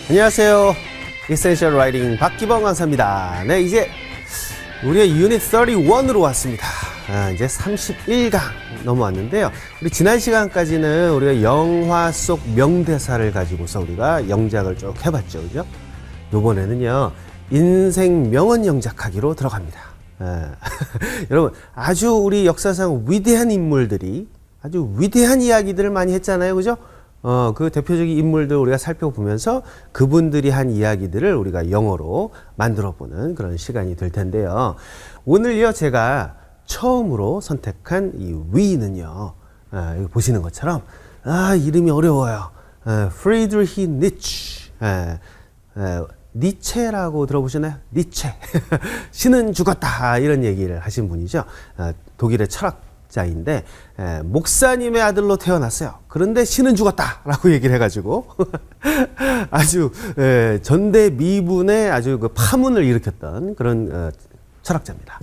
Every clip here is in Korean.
안녕하세요. 이센셜 라이팅 박기범 강사입니다. 네, 이제 우리의 유닛 31으로 왔습니다. 이제 31강 넘어왔는데요. 우리 지난 시간까지는 우리가 영화 속 명대사를 가지고서 우리가 영작을 쭉 해봤죠. 그죠? 요번에는요, 인생 명언 영작하기로 들어갑니다. 여러분, 아주 우리 역사상 위대한 인물들이 아주 위대한 이야기들을 많이 했잖아요. 그죠? 그 대표적인 인물들 우리가 살펴보면서 그분들이 한 이야기들을 우리가 영어로 만들어 보는 그런 시간이 될 텐데요. 오늘요, 제가 처음으로 선택한 이 위는요, 이거 보시는 것처럼, 이름이 어려워요. 프리드리히 니체. 니체라고 들어보셨나요? 니체. 신은 죽었다. 이런 얘기를 하신 분이죠. 독일의 철학자인데, 목사님의 아들로 태어났어요. 그런데 신은 죽었다라고 얘기를 해가지고 아주 전대미문의 아주 그 파문을 일으켰던 그런 철학자입니다.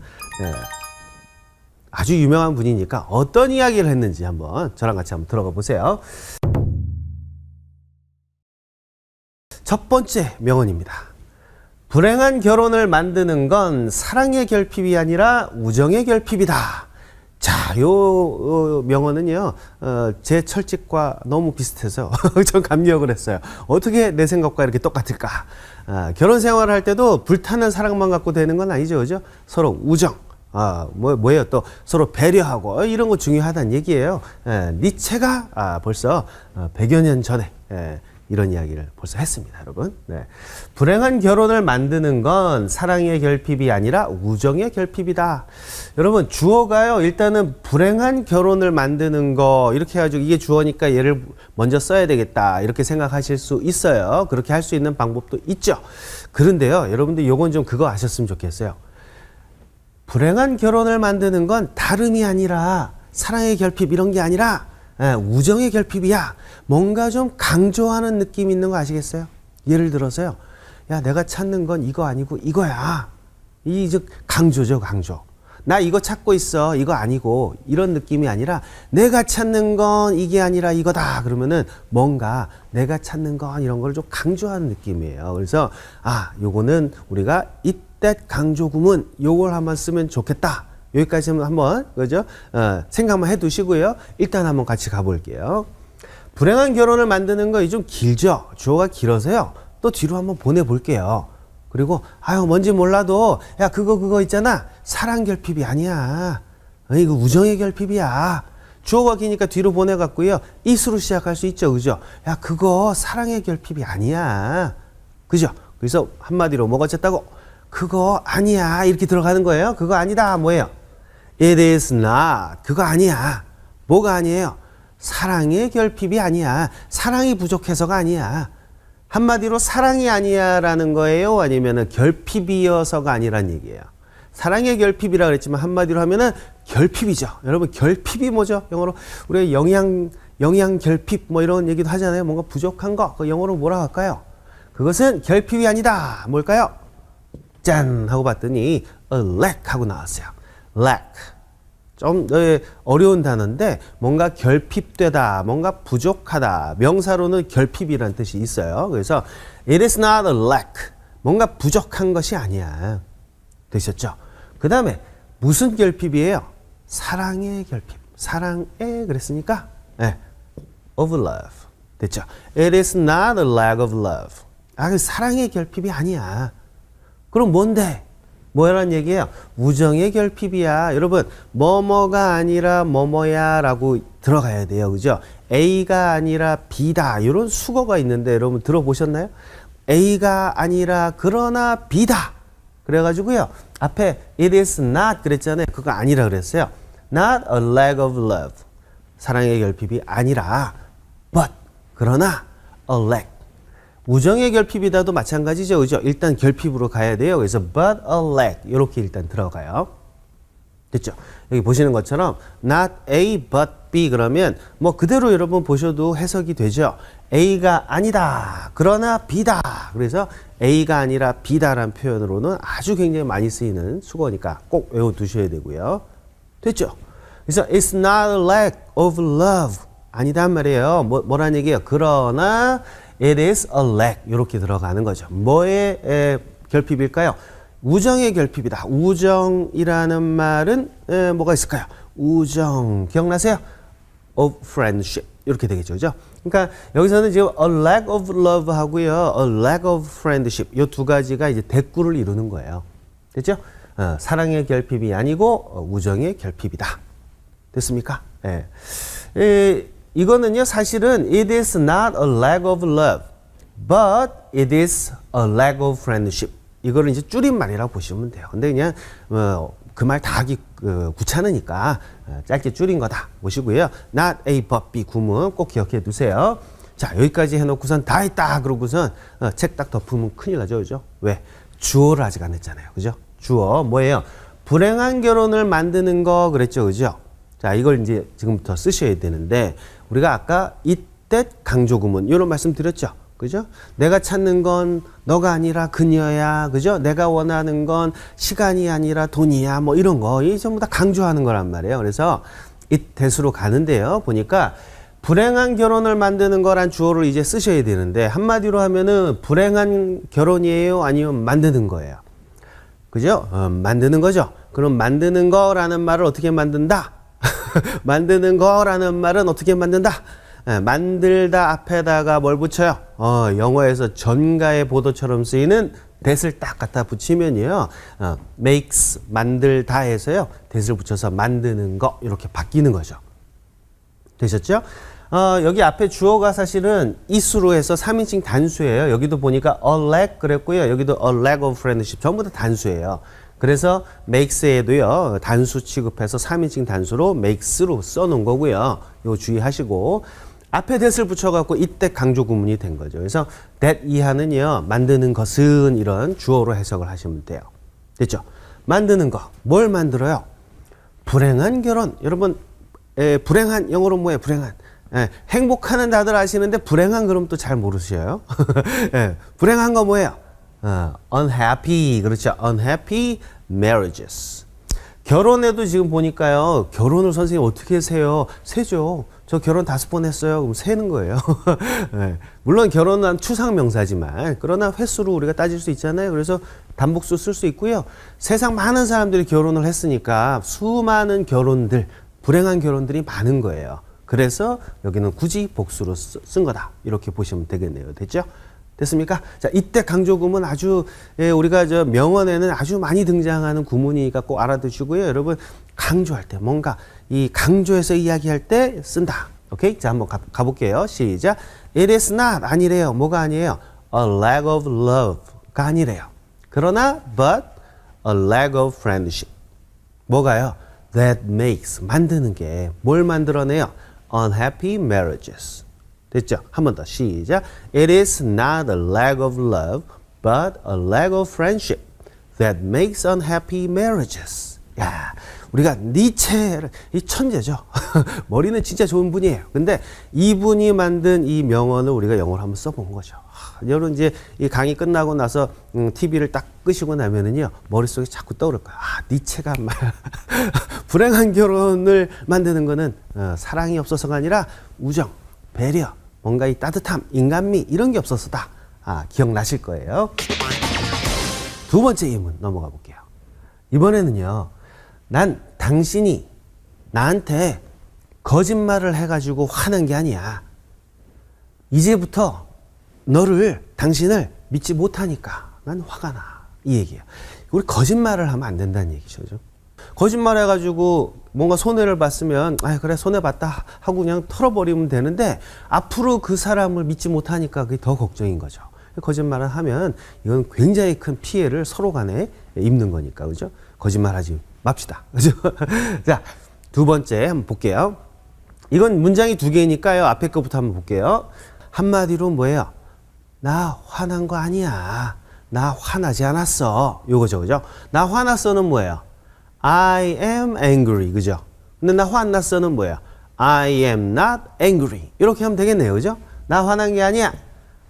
아주 유명한 분이니까 어떤 이야기를 했는지 한번 저랑 같이 한번 들어가 보세요. 첫 번째 명언입니다. 불행한 결혼을 만드는 건 사랑의 결핍이 아니라 우정의 결핍이다. 자, 요 명언은요, 제 철칙과 너무 비슷해서 전 감격을 했어요. 어떻게 내 생각과 이렇게 똑같을까? 결혼 생활을 할 때도 불타는 사랑만 갖고 되는 건 아니죠, 그죠? 서로 우정, 뭐예요? 또 서로 배려하고 이런 거 중요하다는 얘기예요. 니체가 벌써 100여 년 전에 이런 이야기를 벌써 했습니다, 여러분. 네. 불행한 결혼을 만드는 건 사랑의 결핍이 아니라 우정의 결핍이다. 여러분, 주어가요, 일단은 불행한 결혼을 만드는 거, 이렇게 해가지고 이게 주어니까 얘를 먼저 써야 되겠다. 이렇게 생각하실 수 있어요. 그렇게 할 수 있는 방법도 있죠. 그런데요, 여러분들 요건 좀 그거 아셨으면 좋겠어요. 불행한 결혼을 만드는 건 다름이 아니라 사랑의 결핍 이런 게 아니라 우정의 결핍이야. 뭔가 좀 강조하는 느낌이 있는 거 아시겠어요? 예를 들어서요. 야, 내가 찾는 건 이거 아니고 이거야. 즉 강조죠, 강조. 나 이거 찾고 있어. 이거 아니고 이런 느낌이 아니라 내가 찾는 건 이게 아니라 이거다. 그러면은 뭔가 내가 찾는 건 이런 걸 좀 강조하는 느낌이에요. 그래서 요거는 우리가 이때 강조 구문 요걸 한번 쓰면 좋겠다. 여기까지 한번 그죠? 생각만 해두시고요. 일단 한번 같이 가볼게요. 불행한 결혼을 만드는 거 좀 길죠? 주어가 길어서요. 또 뒤로 한번 보내볼게요. 그리고 뭔지 몰라도 야 그거 있잖아. 사랑 결핍이 아니야. 이거 우정의 결핍이야. 주어가 기니까 뒤로 보내갖고요. it으로 시작할 수 있죠, 그죠? 야 그거 사랑의 결핍이 아니야. 그죠? 그래서 한마디로 뭐가 쨌다고? 그거 아니야. 이렇게 들어가는 거예요. 그거 아니다. 뭐예요? It is not. 그거 아니야. 뭐가 아니에요? 사랑의 결핍이 아니야. 사랑이 부족해서가 아니야. 한마디로 사랑이 아니야라는 거예요? 아니면은 결핍이어서가 아니란 얘기예요? 사랑의 결핍이라 그랬지만 한마디로 하면은 결핍이죠. 여러분, 결핍이 뭐죠? 영어로 우리가 영양 결핍 뭐 이런 얘기도 하잖아요. 뭔가 부족한 거. 그 영어로 뭐라 할까요? 그것은 결핍이 아니다. 뭘까요? 짠! 하고 봤더니 a lack 하고 나왔어요. lack. 좀 어려운 단어인데 뭔가 결핍되다, 뭔가 부족하다. 명사로는 결핍이라는 뜻이 있어요. 그래서 it is not a lack. 뭔가 부족한 것이 아니야. 되셨죠? 그 다음에 무슨 결핍이에요? 사랑의 결핍. 사랑에 그랬으니까 of love. 됐죠? It is not a lack of love. 사랑의 결핍이 아니야. 그럼 뭔데? 뭐라는 얘기예요? 우정의 결핍이야. 여러분, 뭐뭐가 아니라 뭐뭐야 라고 들어가야 돼요. 그죠? A가 아니라 B다. 이런 수거가 있는데 여러분 들어보셨나요? A가 아니라 그러나 B다. 그래가지고요. 앞에 it is not 그랬잖아요. 그거 아니라 그랬어요. Not a lack of love. 사랑의 결핍이 아니라 but 그러나 a lack. 우정의 결핍이다도 마찬가지죠. 그죠? 일단 결핍으로 가야 돼요. 그래서 but a lack 이렇게 일단 들어가요. 됐죠? 여기 보시는 것처럼 not A but B 그러면 뭐 그대로 여러분 보셔도 해석이 되죠. A가 아니다. 그러나 B다. 그래서 A가 아니라 B다라는 표현으로는 아주 굉장히 많이 쓰이는 수거니까 꼭 외워두셔야 되고요. 됐죠? 그래서 it's not a lack of love. 아니단 말이에요. 뭐란 얘기예요? 그러나 it is a lack 이렇게 들어가는 거죠. 뭐의 결핍일까요? 우정의 결핍이다. 우정이라는 말은 뭐가 있을까요? 우정 기억나세요? of friendship 이렇게 되겠죠, 그죠? 그러니까 여기서는 지금 a lack of love 하고요, a lack of friendship 이 두 가지가 이제 대꾸를 이루는 거예요. 됐죠? 사랑의 결핍이 아니고 우정의 결핍이다. 됐습니까? 이거는요, 사실은 it is not a lack of love, but it is a lack of friendship. 이거를 이제 줄임말이라고 보시면 돼요. 근데 그냥 그 말 다 하기 귀찮으니까 짧게 줄인 거다 보시고요. not A but B 구문 꼭 기억해 두세요. 자, 여기까지 해놓고선 다 했다 그러고선 책 딱 덮으면 큰일 나죠, 그죠? 왜? 주어를 아직 안 했잖아요, 그죠? 주어 뭐예요? 불행한 결혼을 만드는 거 그랬죠, 그죠? 자, 이걸 이제 지금부터 쓰셔야 되는데 우리가 아까 이때 강조 구문 이런 말씀 드렸죠, 그죠? 내가 찾는 건 너가 아니라 그녀야, 그죠? 내가 원하는 건 시간이 아니라 돈이야, 뭐 이런 거, 이 전부 다 강조하는 거란 말이에요. 그래서 itthat으로 가는데요. 보니까 불행한 결혼을 만드는 거란 주어를 이제 쓰셔야 되는데 한마디로 하면은 불행한 결혼이에요, 아니면 만드는 거예요, 그죠? 만드는 거죠. 그럼 만드는 거라는 말을 어떻게 만든다? 만드는 거라는 말은 어떻게 만든다? 만들다 앞에다가 뭘 붙여요? 영어에서 전가의 보도처럼 쓰이는 that을 딱 갖다 붙이면요, makes 만들다 해서요, that을 붙여서 만드는 거 이렇게 바뀌는 거죠. 되셨죠? 여기 앞에 주어가 사실은 is로 해서 3인칭 단수예요. 여기도 보니까 a lack 그랬고요, 여기도 a lack of friendship 전부 다 단수예요. 그래서 makes에도요, 단수 취급해서 3인칭 단수로 makes로 써놓은 거고요. 이거 주의하시고 앞에 that을 붙여갖고 이때 강조 구문이 된 거죠. 그래서 that 이하는요, 만드는 것은 이런 주어로 해석을 하시면 돼요. 됐죠? 만드는 거. 뭘 만들어요? 불행한 결혼. 여러분, 불행한 영어로 뭐예요? 불행한. 행복하는 다들 아시는데 불행한 그럼 또 잘 모르셔요. 불행한 거 뭐예요? unhappy. 그렇죠. unhappy marriages. 결혼에도 지금 보니까요, 결혼을 선생님 어떻게 세요? 세죠. 저 결혼 5번 했어요. 그럼 세는 거예요. 물론 결혼은 추상명사지만, 그러나 횟수로 우리가 따질 수 있잖아요. 그래서 단복수 쓸 수 있고요. 세상 많은 사람들이 결혼을 했으니까 수많은 결혼들, 불행한 결혼들이 많은 거예요. 그래서 여기는 굳이 복수로 쓴 거다. 이렇게 보시면 되겠네요. 됐죠? 됐습니까? 자, 이때 강조구문 아주, 우리가 저 명언에는 아주 많이 등장하는 구문이니까 꼭 알아두시고요. 여러분, 강조할 때, 뭔가 이 강조해서 이야기할 때 쓴다. 오케이? 자, 한번 가볼게요. 시작. It is not. 아니래요. 뭐가 아니에요? A lack of love가 아니래요. 그러나, but a lack of friendship. 뭐가요? That makes. 만드는 게 뭘 만들어내요? Unhappy marriages. 됐죠? 한 번 더 시작. It is not a lack of love, but a lack of friendship that makes unhappy marriages. 야, 우리가 니체를, 이 천재죠. 머리는 진짜 좋은 분이에요. 근데 이분이 만든 이 명언을 우리가 영어로 한번 써본 거죠. 여러분 이제 이 강의 끝나고 나서 TV를 딱 끄시고 나면은요, 머릿속에 자꾸 떠오를 거예요. 니체가 말 불행한 결혼을 만드는 거는 사랑이 없어서가 아니라 우정, 배려, 뭔가 이 따뜻함, 인간미 이런 게 없어서다. 기억나실 거예요. 두 번째 예문 넘어가 볼게요. 이번에는요, 난 당신이 나한테 거짓말을 해가지고 화난 게 아니야. 이제부터 당신을 믿지 못하니까 난 화가 나. 이 얘기예요. 우리 거짓말을 하면 안 된다는 얘기죠. 거짓말 해가지고 뭔가 손해를 봤으면, 그래, 손해봤다 하고 그냥 털어버리면 되는데, 앞으로 그 사람을 믿지 못하니까 그게 더 걱정인 거죠. 거짓말을 하면 이건 굉장히 큰 피해를 서로 간에 입는 거니까, 그죠? 거짓말하지 맙시다. 그죠? 자, 두 번째 한번 볼게요. 이건 문장이 두 개니까요. 앞에 거부터 한번 볼게요. 한마디로 뭐예요? 나 화난 거 아니야. 나 화나지 않았어. 요거죠, 그죠? 나 화났어는 뭐예요? I am angry. 그죠? 근데 나 화났어는 뭐예요? I am not angry. 이렇게 하면 되겠네요. 그죠? 나 화난 게 아니야.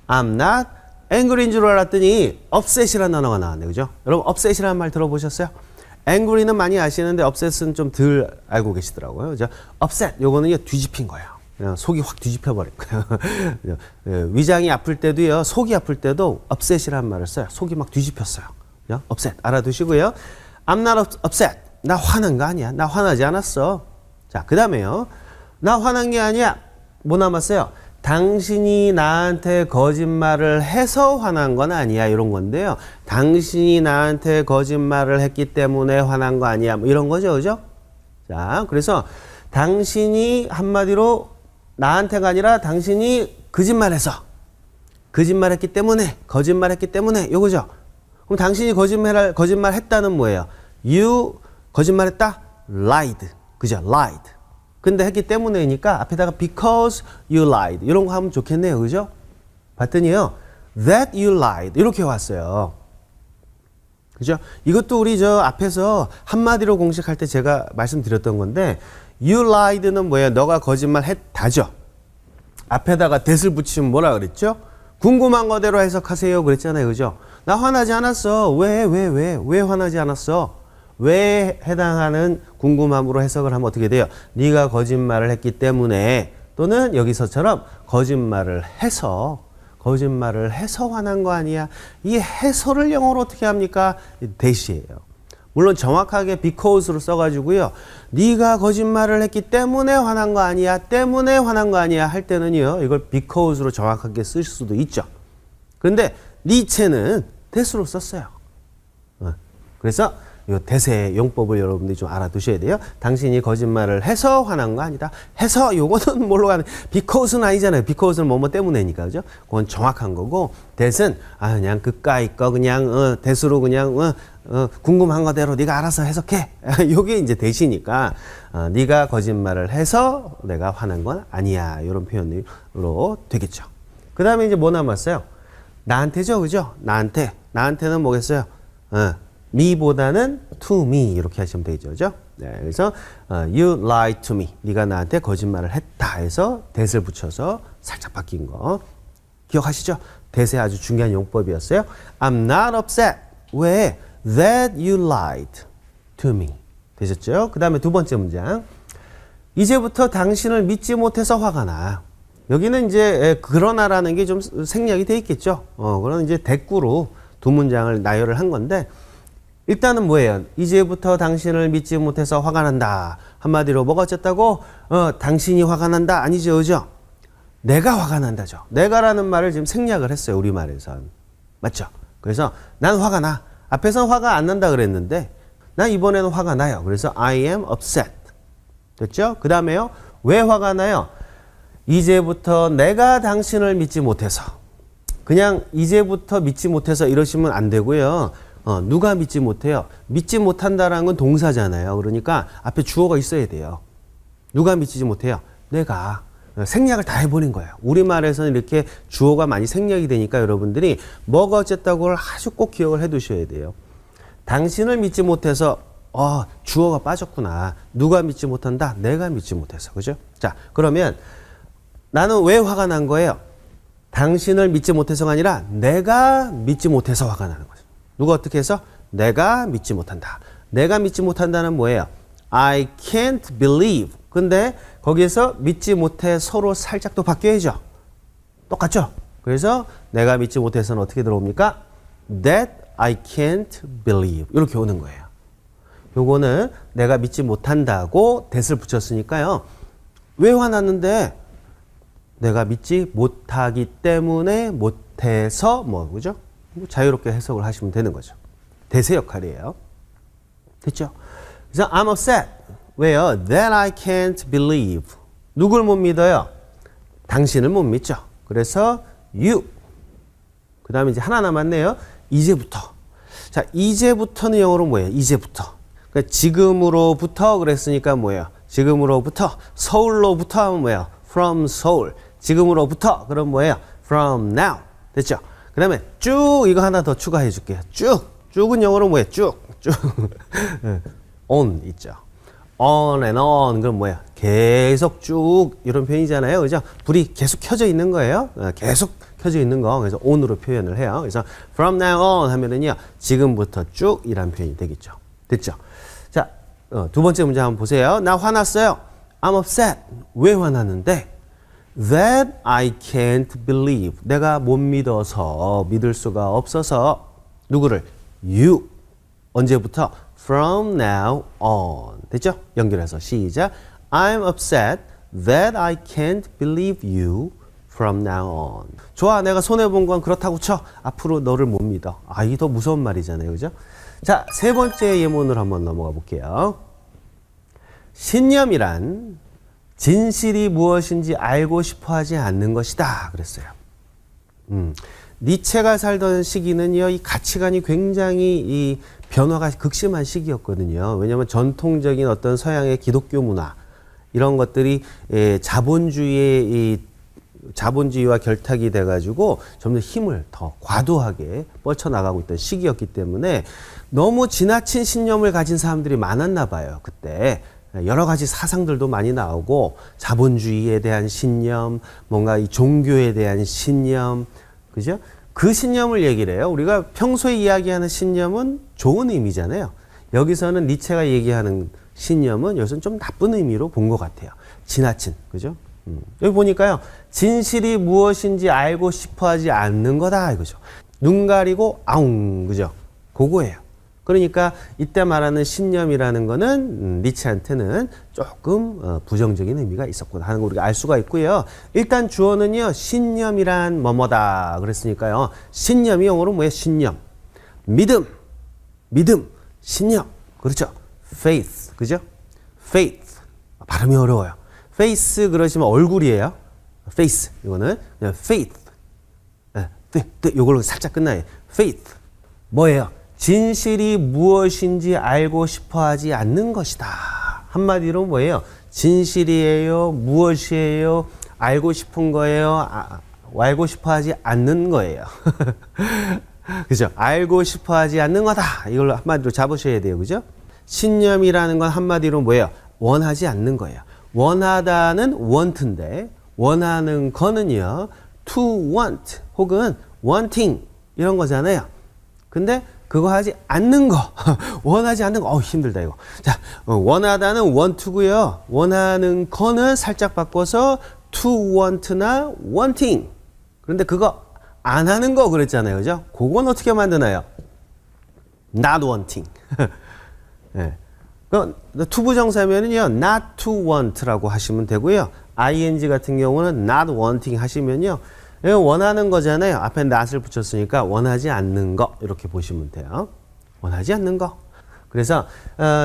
I'm not angry인 줄 알았더니 upset이라는 단어가 나왔네요. 그죠? 여러분, upset이라는 말 들어보셨어요? angry는 많이 아시는데 upset은 좀 덜 알고 계시더라고요. 그죠? upset, 요거는요, 뒤집힌 거예요. 그냥 속이 확 뒤집혀 버릴 거예요. 위장이 아플 때도요, 속이 아플 때도 upset이라는 말을 써요. 속이 막 뒤집혔어요. upset 알아두시고요. I'm not upset. 나 화난 거 아니야. 나 화나지 않았어. 자, 그 다음에요. 나 화난 게 아니야. 뭐 남았어요? 당신이 나한테 거짓말을 해서 화난 건 아니야. 이런 건데요. 당신이 나한테 거짓말을 했기 때문에 화난 거 아니야. 뭐 이런 거죠. 그죠? 자, 그래서 당신이 한마디로 나한테가 아니라 당신이 거짓말했기 때문에 요거죠. 그럼 당신이 거짓말했다는 뭐예요? You 거짓말했다? Lied. 그죠? Lied. 근데 했기 때문에니까 앞에다가 because you lied 이런 거 하면 좋겠네요. 그죠? 봤더니요. That you lied 이렇게 왔어요. 그죠? 이것도 우리 저 앞에서 한마디로 공식할 때 제가 말씀드렸던 건데 you lied는 뭐예요? 너가 거짓말 했다죠. 앞에다가 that을 붙이면 뭐라 그랬죠? 궁금한 거대로 해석하세요. 그랬잖아요. 그죠? 나 화나지 않았어. 왜 화나지 않았어? 왜 해당하는 궁금함으로 해석을 하면 어떻게 돼요? 네가 거짓말을 했기 때문에 또는 여기서처럼 거짓말을 해서 화난 거 아니야? 이 해서를 영어로 어떻게 합니까? that이에요. 물론 정확하게 because로 써가지고요. 네가 거짓말을 했기 때문에 화난 거 아니야? 할 때는요. 이걸 because로 정확하게 쓸 수도 있죠. 그런데 니체는 that으로 썼어요. 그래서 이 대세 용법을 여러분들이 좀 알아두셔야 돼요. 당신이 거짓말을 해서 화난 거 아니다. 해서 요거는 뭘로 가는 because는 아니잖아요. because는 뭐뭐 때문에니까 그죠? 그건 정확한 거고 that은 그냥 그까이 거 그냥 that으로 그냥 궁금한 거대로 네가 알아서 해석해. 요게 이제 that이니까 네가 거짓말을 해서 내가 화난 건 아니야. 이런 표현으로 되겠죠. 그 다음에 이제 뭐 남았어요? 나한테죠, 그죠? 나한테는 뭐겠어요? me보다는 to me 이렇게 하시면 되겠죠, 그죠? 네, 그래서 you lied to me. 네가 나한테 거짓말을 했다 해서 that을 붙여서 살짝 바뀐 거 기억하시죠? that의 아주 중요한 용법이었어요. I'm not upset. 왜? That you lied to me. 되셨죠? 그 다음에 두 번째 문장. 이제부터 당신을 믿지 못해서 화가 나. 여기는 이제 그러나라는 게 좀 생략이 돼 있겠죠. 그런 이제 대꾸로 두 문장을 나열을 한 건데 일단은 뭐예요? 이제부터 당신을 믿지 못해서 화가 난다. 한마디로 뭐가 어쨌다고? 당신이 화가 난다. 아니죠, 그죠? 내가 화가 난다죠. 내가라는 말을 지금 생략을 했어요. 우리말에선. 맞죠? 그래서 난 화가 나. 앞에서는 화가 안 난다 그랬는데 난 이번에는 화가 나요. 그래서 I am upset. 됐죠? 그 다음에요. 왜 화가 나요? 이제부터 내가 당신을 믿지 못해서. 그냥 이제부터 믿지 못해서 이러시면 안 되고요. 누가 믿지 못해요? 믿지 못한다라는 건 동사잖아요. 그러니까 앞에 주어가 있어야 돼요. 누가 믿지 못해요? 내가. 생략을 다 해버린 거예요. 우리말에서는 이렇게 주어가 많이 생략이 되니까 여러분들이 뭐가 어쨌다고를 아주 꼭 기억을 해 두셔야 돼요. 당신을 믿지 못해서 주어가 빠졌구나. 누가 믿지 못한다? 내가 믿지 못해서. 그죠? 자, 그러면 나는 왜 화가 난 거예요? 당신을 믿지 못해서가 아니라 내가 믿지 못해서 화가 나는 거죠. 누가 어떻게 해서? 내가 믿지 못한다. 내가 믿지 못한다는 뭐예요? I can't believe. 근데 거기에서 믿지 못해 서로 살짝 또 바뀌어야죠. 똑같죠? 그래서 내가 믿지 못해서는 어떻게 들어옵니까? That I can't believe. 이렇게 오는 거예요. 요거는 내가 믿지 못한다고 that을 붙였으니까요. 왜 화났는데? 내가 믿지 못하기 때문에 못해서 그죠? 자유롭게 해석을 하시면 되는 거죠. 대세 역할이에요. 됐죠? 그래서 I'm upset. 왜요? That I can't believe. 누굴 못 믿어요? 당신을 못 믿죠. 그래서 you. 그 다음에 이제 하나 남았네요. 이제부터. 자, 이제부터는 영어로 뭐예요? 이제부터. 그러니까 지금으로부터 그랬으니까 뭐예요? 지금으로부터. 서울로부터 하면 뭐예요? From Seoul. 지금으로부터. 그럼 뭐예요? From now. 됐죠? 그 다음에 쭉 이거 하나 더 추가해 줄게요. 쭉은 영어로 뭐예요? 쭉 on 있죠. on and on 그럼 뭐야? 계속 쭉 이런 표현이잖아요. 그죠? 불이 계속 켜져 있는 거예요. 계속 켜져 있는 거. 그래서 on으로 표현을 해요. 그래서 from now on 하면은요. 지금부터 쭉 이란 표현이 되겠죠. 됐죠? 자, 두 번째 문제 한번 보세요. 나 화났어요. I'm upset. 왜 화났는데? that I can't believe. 내가 못 믿어서, 믿을 수가 없어서 누구를? you. 언제부터? from now on. 됐죠? 연결해서 시작. I'm upset that I can't believe you from now on. 좋아, 내가 손해본 건 그렇다고 쳐. 앞으로 너를 못 믿어. 아, 이게 더 무서운 말이잖아요. 그죠? 자, 세 번째 예문을 한번 넘어가 볼게요. 신념이란 진실이 무엇인지 알고 싶어 하지 않는 것이다. 그랬어요. 니체가 살던 시기는요, 이 가치관이 굉장히 이 변화가 극심한 시기였거든요. 왜냐하면 전통적인 어떤 서양의 기독교 문화, 이런 것들이 자본주의와 결탁이 돼가지고 점점 힘을 더 과도하게 뻗쳐나가고 있던 시기였기 때문에 너무 지나친 신념을 가진 사람들이 많았나 봐요. 그때 여러 가지 사상들도 많이 나오고 자본주의에 대한 신념, 뭔가 이 종교에 대한 신념, 그죠? 그 신념을 얘기를 해요. 우리가 평소에 이야기하는 신념은 좋은 의미잖아요. 여기서는 니체가 얘기하는 신념은 여기서는 좀 나쁜 의미로 본 것 같아요. 지나친, 그죠? 여기 보니까요, 진실이 무엇인지 알고 싶어 하지 않는 거다, 이거죠. 눈 가리고, 아웅, 그죠? 그거예요. 그러니까 이때 말하는 신념이라는 거는 니체한테는 조금 부정적인 의미가 있었구나 하는 거 우리가 알 수가 있고요. 일단 주어는요, 신념이란 뭐뭐다 그랬으니까요. 신념이 영어로 뭐예요? 신념. 믿음, 신념. 그렇죠? faith, 그죠? faith. 발음이 어려워요. face 그러시면 얼굴이에요. face. 이거는 그냥 faith. 요걸로 살짝 끝나요. faith. 뭐예요? 진실이 무엇인지 알고 싶어 하지 않는 것이다. 한마디로 뭐예요? 진실이에요? 무엇이에요? 알고 싶은 거예요? 알고 싶어 하지 않는 거예요. 그죠? 알고 싶어 하지 않는 거다. 이걸 한마디로 잡으셔야 돼요. 그죠? 신념이라는 건 한마디로 뭐예요? 원하지 않는 거예요. 원하다는 want인데, 원하는 거는요, to want 혹은 wanting 이런 거잖아요. 근데 그거 하지 않는 거, 원하지 않는 거, 힘들다 이거. 자, 원하다는 want고요. 원하는 거는 살짝 바꿔서 to want나 wanting. 그런데 그거 안 하는 거 그랬잖아요, 그죠? 그건 어떻게 만드나요? not wanting. 네. 투부정사면은요, not to want라고 하시면 되고요. ing 같은 경우는 not wanting 하시면요. 원하는 거잖아요. 앞에 not을 붙였으니까 원하지 않는 거 이렇게 보시면 돼요. 원하지 않는 거. 그래서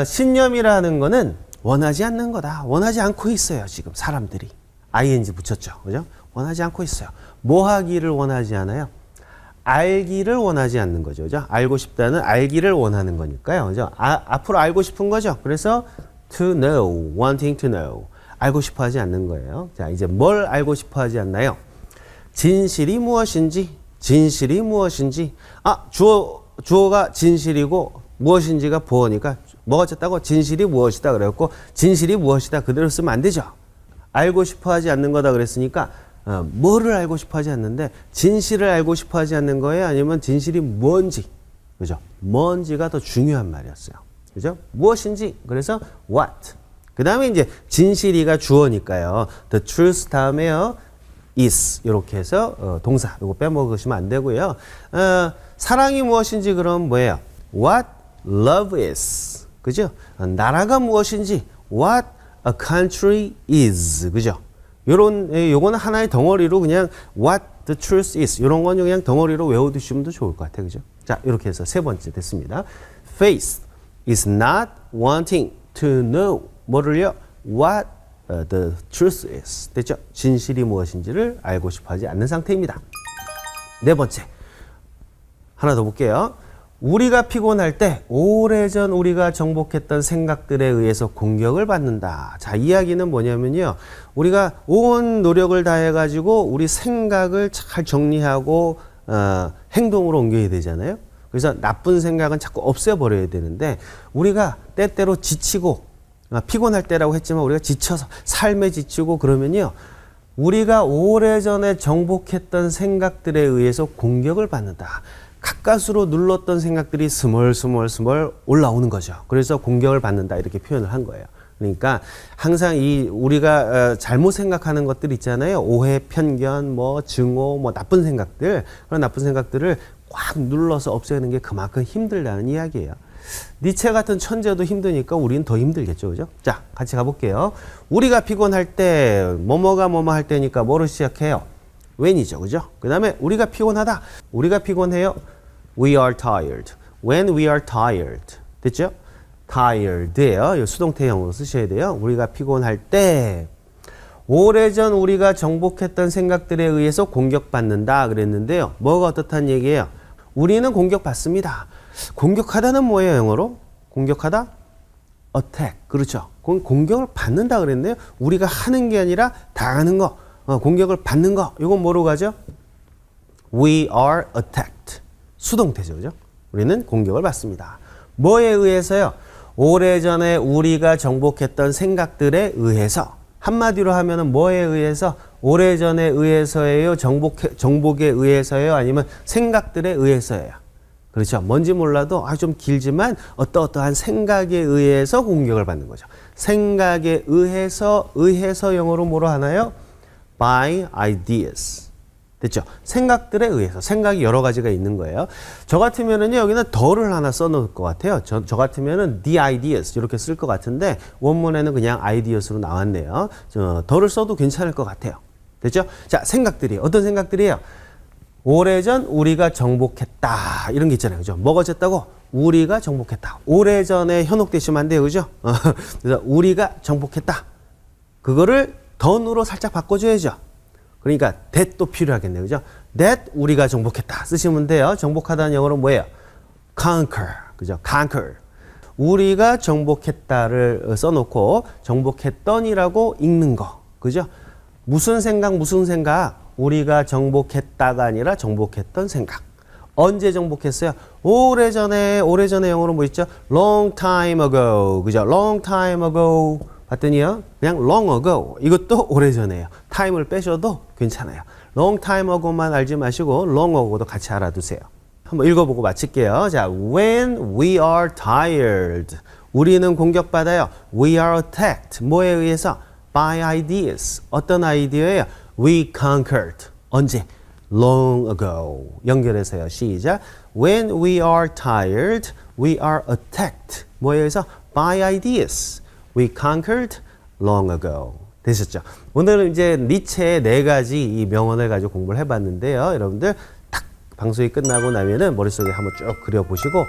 신념이라는 거는 원하지 않는 거다. 원하지 않고 있어요. 지금 사람들이. ing 붙였죠. 그죠? 원하지 않고 있어요. 뭐 하기를 원하지 않아요? 알기를 원하지 않는 거죠. 그죠? 알고 싶다는 알기를 원하는 거니까요. 그죠? 앞으로 알고 싶은 거죠. 그래서 to know, wanting to know. 알고 싶어 하지 않는 거예요. 자, 이제 뭘 알고 싶어 하지 않나요? 진실이 무엇인지. 주어가 진실이고 무엇인지가 보어니까 뭐가 쳤다고? 진실이 무엇이다 그랬고 진실이 무엇이다 그대로 쓰면 안 되죠. 알고 싶어 하지 않는 거다 그랬으니까 뭐를 알고 싶어 하지 않는데 진실을 알고 싶어 하지 않는 거예요? 아니면 진실이 뭔지. 그죠? 뭔지가 더 중요한 말이었어요. 그죠? 무엇인지. 그래서 what. 그 다음에 이제 진실이가 주어니까요. The truth 다음에요. is 이렇게 해서 동사 이거 빼먹으시면 안 되고요. 사랑이 무엇인지 그럼 뭐예요? What love is. 그죠? 나라가 무엇인지 what a country is. 그죠? 요거는 하나의 덩어리로 그냥 what the truth is. 요런 건 그냥 덩어리로 외워두시면 더 좋을 것 같아요. 그죠? 자, 이렇게 해서 세 번째 됐습니다. Faith is not wanting to know. 뭐를요? What the truth is. 됐죠? 진실이 무엇인지를 알고 싶어 하지 않는 상태입니다. 네 번째. 하나 더 볼게요. 우리가 피곤할 때 오래전 우리가 정복했던 생각들에 의해서 공격을 받는다. 자, 이야기는 뭐냐면요. 우리가 온 노력을 다해가지고 우리 생각을 잘 정리하고 행동으로 옮겨야 되잖아요. 그래서 나쁜 생각은 자꾸 없애버려야 되는데 우리가 때때로 지치고 피곤할 때라고 했지만 우리가 지쳐서 삶에 지치고 그러면요. 우리가 오래전에 정복했던 생각들에 의해서 공격을 받는다. 가까스로 눌렀던 생각들이 스멀스멀 올라오는 거죠. 그래서 공격을 받는다 이렇게 표현을 한 거예요. 그러니까 항상 이 우리가 잘못 생각하는 것들 있잖아요. 오해, 편견, 뭐 증오, 뭐 나쁜 생각들, 그런 나쁜 생각들을 꽉 눌러서 없애는 게 그만큼 힘들다는 이야기예요. 니체 같은 천재도 힘드니까 우리는 더 힘들겠죠, 그죠? 자, 같이 가볼게요. 우리가 피곤할 때, 뭐뭐가 뭐뭐 할 때니까 뭐로 시작해요? when이죠, 그죠? 그 다음에 우리가 피곤하다. 우리가 피곤해요. We are tired. When we are tired. 됐죠? tired예요. 수동태형으로 쓰셔야 돼요. 우리가 피곤할 때. 오래전 우리가 정복했던 생각들에 의해서 공격받는다 그랬는데요. 뭐가 어떻다는 얘기예요? 우리는 공격받습니다. 공격하다는 뭐예요, 영어로? 공격하다? attack. 그렇죠. 공격을 받는다 그랬네요. 우리가 하는 게 아니라 당하는 거. 공격을 받는 거. 이건 뭐로 가죠? We are attacked. 수동태죠, 그죠? 우리는 공격을 받습니다. 뭐에 의해서요? 오래전에 우리가 정복했던 생각들에 의해서. 한마디로 하면은 뭐에 의해서? 오래전에 의해서예요? 정복에 의해서예요? 아니면 생각들에 의해서예요? 그렇죠. 뭔지 몰라도 좀 길지만 어떠한 생각에 의해서 공격을 받는 거죠. 생각에 의해서 영어로 뭐로 하나요? By ideas. 됐죠? 생각들에 의해서. 생각이 여러 가지가 있는 거예요. 저 같으면은요, 여기는 더를 하나 써놓을 것 같아요. 저 같으면은 the ideas 이렇게 쓸 것 같은데 원문에는 그냥 ideas로 나왔네요. 더를 써도 괜찮을 것 같아요. 됐죠? 자, 생각들이 어떤 생각들이에요? 오래전 우리가 정복했다. 이런 게 있잖아요. 그죠? 뭐가 어쨌다고? 우리가 정복했다. 오래전에 현혹되시면 안 돼요. 그죠? 그래서 우리가 정복했다. 그거를 던으로 살짝 바꿔줘야죠. 그러니까 that도 필요하겠네요. 그죠? that 우리가 정복했다. 쓰시면 돼요. 정복하다는 영어로 뭐예요? conquer. 그죠? conquer. 우리가 정복했다를 써놓고 정복했던이라고 읽는 거. 그죠? 무슨 생각? 우리가 정복했다가 아니라 정복했던 생각. 언제 정복했어요? 오래전에 영어로 뭐 있죠? long time ago. 그죠? long time ago. 봤더니요. 그냥 long ago. 이것도 오래전에요. time을 빼셔도 괜찮아요. long time ago만 알지 마시고 long ago도 같이 알아두세요. 한번 읽어보고 마칠게요. 자, when we are tired. 우리는 공격받아요. We are attacked. 뭐에 의해서? By ideas. 어떤 아이디어예요? We conquered. 언제? Long ago. 연결해서요. 시작. When we are tired, we are attacked. 뭐에 의해서? By ideas. We conquered long ago. 되셨죠? 오늘은 이제 니체의 4가지 이 명언을 가지고 공부를 해봤는데요. 여러분들 딱 방송이 끝나고 나면은 머릿속에 한번 쭉 그려보시고, 야,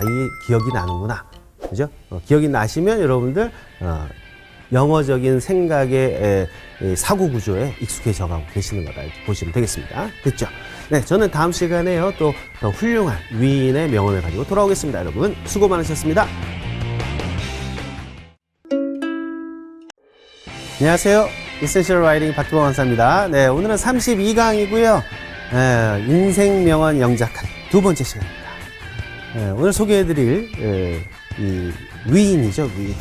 이 기억이 나는구나. 그죠? 기억이 나시면 여러분들, 영어적인 생각의 사고 구조에 익숙해져가고 계시는 거다 보시면 되겠습니다. 됐죠? 네, 저는 다음 시간에요. 또 더 훌륭한 위인의 명언을 가지고 돌아오겠습니다. 여러분 수고 많으셨습니다. 안녕하세요. 이센셜 라이팅 박두범 원사입니다. 네, 오늘은 32강이고요. 인생 명언 영작한 2번째 시간입니다. 오늘 소개해드릴 이 위인이죠, 위인.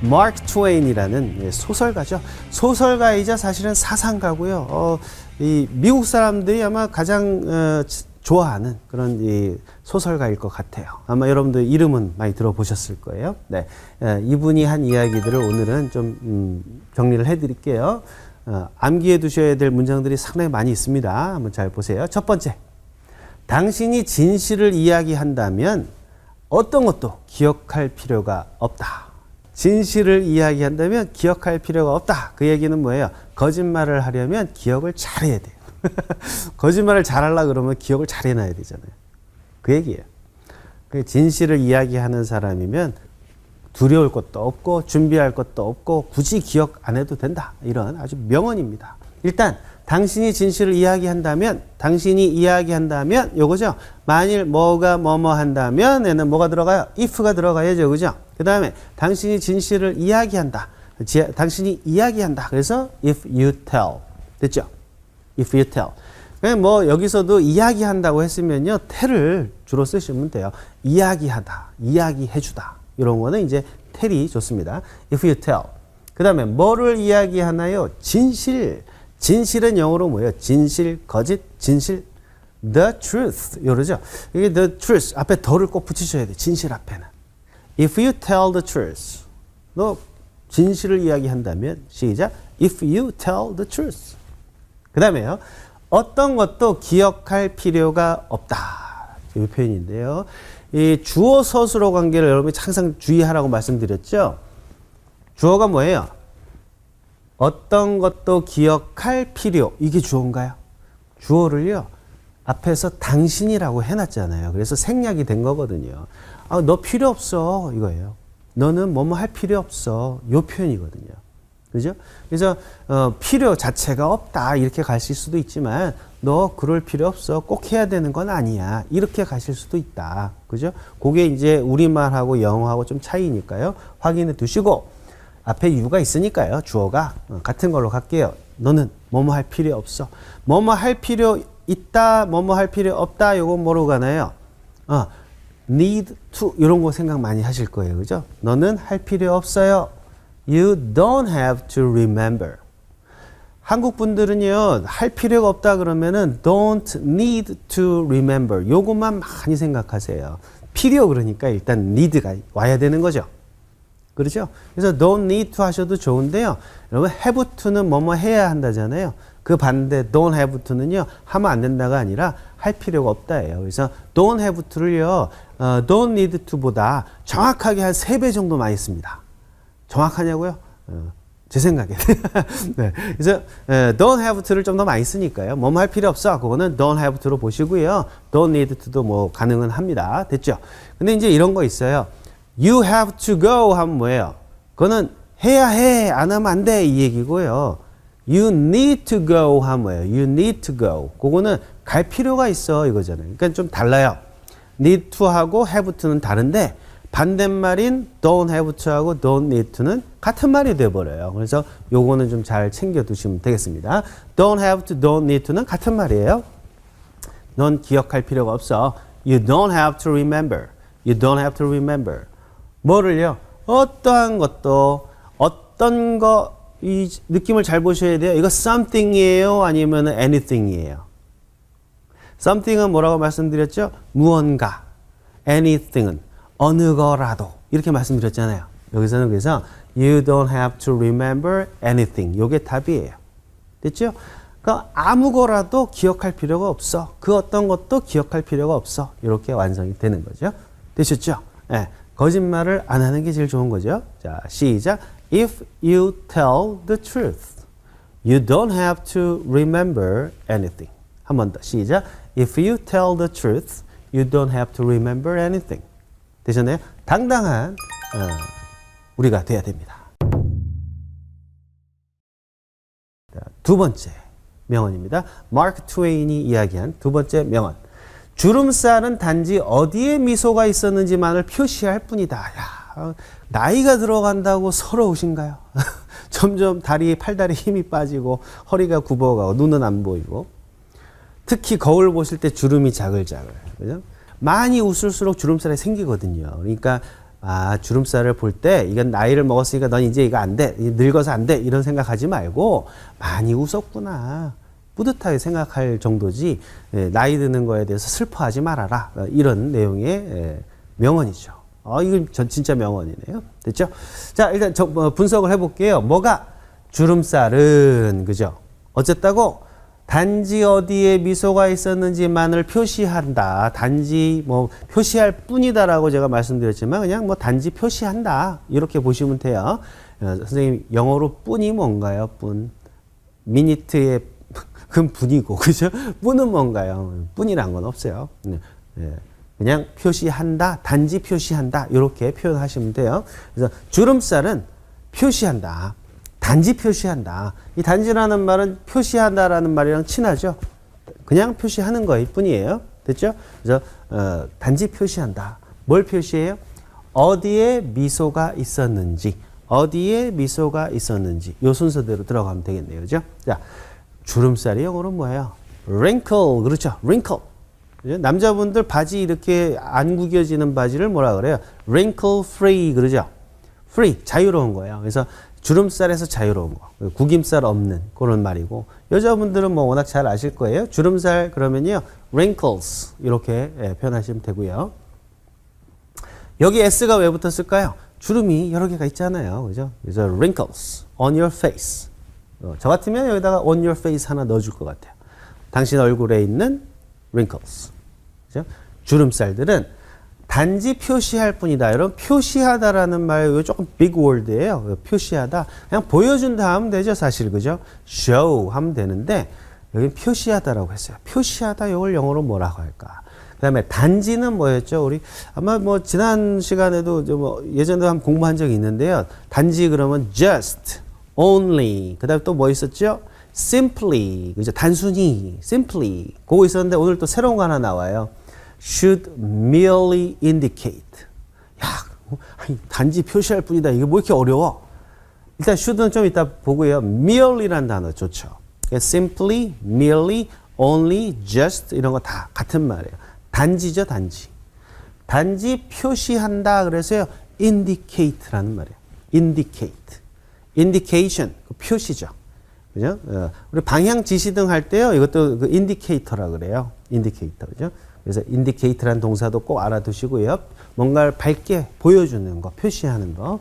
마크 트웨인이라는 소설가죠. 소설가이자 사실은 사상가고요. 이 미국 사람들이 아마 가장 좋아하는 그런 이 소설가일 것 같아요. 아마 여러분들 이름은 많이 들어보셨을 거예요. 네, 이분이 한 이야기들을 오늘은 좀 정리를 해드릴게요. 암기해 두셔야 될 문장들이 상당히 많이 있습니다. 한번 잘 보세요. 첫 번째, 당신이 진실을 이야기한다면 어떤 것도 기억할 필요가 없다. 진실을 이야기한다면 기억할 필요가 없다. 그 얘기는 뭐예요? 거짓말을 하려면 기억을 잘해야 돼요. 거짓말을 잘하려고 그러면 기억을 잘 해놔야 되잖아요. 그 얘기예요. 진실을 이야기하는 사람이면 두려울 것도 없고 준비할 것도 없고 굳이 기억 안 해도 된다. 이런 아주 명언입니다. 일단 당신이 진실을 이야기한다면, 요거죠. 만일 뭐가 뭐뭐 한다면 에는 뭐가 들어가요? if가 들어가야죠. 그죠? 그 다음에 당신이 진실을 이야기한다. 당신이 이야기한다. 그래서 if you tell. 됐죠? if you tell. 뭐 여기서도 이야기한다고 했으면요. tell을 주로 쓰시면 돼요. 이야기하다, 이야기해주다. 이런 거는 이제 tell이 좋습니다. if you tell. 그 다음에 뭐를 이야기하나요? 진실. 진실은 영어로 뭐예요? 진실, 거짓, 진실, the truth. 이러죠. 이게 the truth 앞에 더를 꼭 붙이셔야 돼요. 진실 앞에는. If you tell the truth, 너 진실을 이야기한다면 시작. If you tell the truth. 그 다음에요. 어떤 것도 기억할 필요가 없다. 이 표현인데요. 이 주어 서술어 관계를 여러분이 항상 주의하라고 말씀드렸죠. 주어가 뭐예요? 어떤 것도 기억할 필요. 이게 주어인가요? 주어를요. 앞에서 당신이라고 해놨잖아요. 그래서 생략이 된 거거든요. 아, 너 필요 없어. 이거예요. 너는 뭐뭐 할 필요 없어. 요 표현이거든요. 그죠? 그래서 필요 자체가 없다. 이렇게 가실 수도 있지만 너 그럴 필요 없어. 꼭 해야 되는 건 아니야. 이렇게 가실 수도 있다. 그죠? 그게 이제 우리말하고 영어하고 좀 차이니까요. 확인해 두시고 앞에 you가 있으니까요. 주어가 같은 걸로 갈게요. 너는 뭐뭐 할 필요 없어. 뭐뭐 할 필요 있다. 뭐뭐 할 필요 없다. 요건 뭐로 가나요? need to 이런 거 생각 많이 하실 거예요. 그죠? 너는 할 필요 없어요. You don't have to remember. 한국 분들은요, 할 필요가 없다 그러면은 don't need to remember. 요것만 많이 생각하세요. 필요 그러니까 일단 need가 와야 되는 거죠. 그렇죠? 그래서 don't need to 하셔도 좋은데요. 여러분, have to는 뭐뭐 해야 한다잖아요. 그 반대 don't have to는요, 하면 안 된다가 아니라 할 필요가 없다예요. 그래서 don't have to를요, don't need to보다 정확하게 한 3배 정도 많이 씁니다. 정확하냐고요? 제 생각에. 네. 그래서 don't have to를 좀 더 많이 쓰니까요. 뭐뭐 할 필요 없어. 그거는 don't have to로 보시고요. don't need to도 뭐 가능은 합니다. 됐죠? 근데 이제 이런 거 있어요. You have to go 하면 뭐예요? 그거는 해야 해. 안 하면 안 돼. 이 얘기고요. You need to go 하면 뭐예요? You need to go. 그거는 갈 필요가 있어. 이거잖아요. 그러니까 좀 달라요. need to하고 have to는 다른데 반대말인 don't have to하고 don't need to는 같은 말이 돼버려요. 그래서 요거는 좀 잘 챙겨두시면 되겠습니다. don't have to, don't need to는 같은 말이에요. 넌 기억할 필요가 없어. You don't have to remember. You don't have to remember. 뭐를요? 어떠한 것도 어떤 거 이 느낌을 잘 보셔야 돼요. 이거 something이에요? 아니면 anything이에요? something은 뭐라고 말씀드렸죠? 무언가. anything은 어느 거라도 이렇게 말씀드렸잖아요. 여기서는 그래서 you don't have to remember anything. 요게 답이에요. 됐죠? 그러니까 아무 거라도 기억할 필요가 없어. 그 어떤 것도 기억할 필요가 없어. 이렇게 완성이 되는 거죠. 되셨죠? 네. 거짓말을 안 하는 게 제일 좋은 거죠. 자, 시작. If you tell the truth, you don't have to remember anything. 한 번 더. 시작. If you tell the truth, you don't have to remember anything. 되셨나요? 당당한 우리가 돼야 됩니다. 자, 두 번째 명언입니다. 마크 트웨인이 이야기한 두 번째 명언. 주름살은 단지 어디에 미소가 있었는지만을 표시할 뿐이다. 야, 나이가 들어간다고 서러우신가요? 점점 팔다리 힘이 빠지고 허리가 굽어가고 눈은 안 보이고 특히 거울 보실 때 주름이 자글자글. 그죠? 많이 웃을수록 주름살이 생기거든요. 그러니까 주름살을 볼 때 이건 나이를 먹었으니까 넌 이제 이거 안 돼. 늙어서 안 돼. 이런 생각하지 말고 많이 웃었구나. 뿌듯하게 생각할 정도지 나이 드는 거에 대해서 슬퍼하지 말아라. 이런 내용의 명언이죠. 이건 진짜 명언이네요. 됐죠? 자, 일단 분석을 해볼게요. 뭐가? 주름살은 그죠? 어쨌다고? 단지 어디에 미소가 있었는지만을 표시한다. 단지 뭐 표시할 뿐이다라고 제가 말씀드렸지만 그냥 뭐 단지 표시한다. 이렇게 보시면 돼요. 선생님 영어로 뿐이 뭔가요? 뿐. 미니트의 그건 뿐이고 그죠? 뿐은 뭔가요? 뿐이란 건 없어요. 그냥 표시한다. 단지 표시한다. 이렇게 표현하시면 돼요. 그래서 주름살은 표시한다. 단지 표시한다. 이 단지라는 말은 표시한다라는 말이랑 친하죠. 그냥 표시하는 거일 뿐이에요. 됐죠? 그래서 단지 표시한다. 뭘 표시해요? 어디에 미소가 있었는지, 어디에 미소가 있었는지 이 순서대로 들어가면 되겠네요. 그죠? 자, 주름살이 영어로 뭐예요? wrinkle. 그렇죠? wrinkle. 그죠? 남자분들 바지 이렇게 안 구겨지는 바지를 뭐라 그래요? wrinkle free. 그러죠? free. 자유로운 거예요. 그래서 주름살에서 자유로운 거. 구김살 없는 그런 말이고 여자분들은 뭐 워낙 잘 아실 거예요. 주름살 그러면요. wrinkles 이렇게 표현하시면 되고요. 여기 S가 왜 붙었을까요? 주름이 여러 개가 있잖아요. 그죠? 그래서 wrinkles on your face. 저 같으면 여기다가 on your face 하나 넣어줄 것 같아요. 당신 얼굴에 있는 wrinkles. 그죠? 주름살들은 단지 표시할 뿐이다. 여러분, 표시하다라는 말, 이거 조금 빅 월드예요. 표시하다. 그냥 보여준다 하면 되죠, 사실. 그죠? show 하면 되는데, 여기 표시하다라고 했어요. 표시하다, 이걸 영어로 뭐라고 할까? 그 다음에 단지는 뭐였죠? 우리 아마 뭐 지난 시간에도 예전에 한번 공부한 적이 있는데요. 단지 그러면 just, only. 그 다음에 또 뭐 있었죠? simply. 그죠? 단순히, simply. 그거 있었는데 오늘 또 새로운 거 하나 나와요. should merely indicate. 야, 단지 표시할 뿐이다. 이게 뭐 이렇게 어려워? 일단 should는 좀 이따 보고요. merely라는 단어 좋죠. simply, merely, only, just 이런 거 다 같은 말이에요. 단지죠, 단지. 단지 표시한다 그래서요. indicate라는 말이에요. indicate. indication, 표시죠. 그죠? 우리 방향 지시등 할 때요. 이것도 그 인디케이터라 그래요. 인디케이터. 그죠? 그래서 인디케이터라는 동사도 꼭 알아두시고요. 뭔가를 밝게 보여주는 거, 표시하는 거.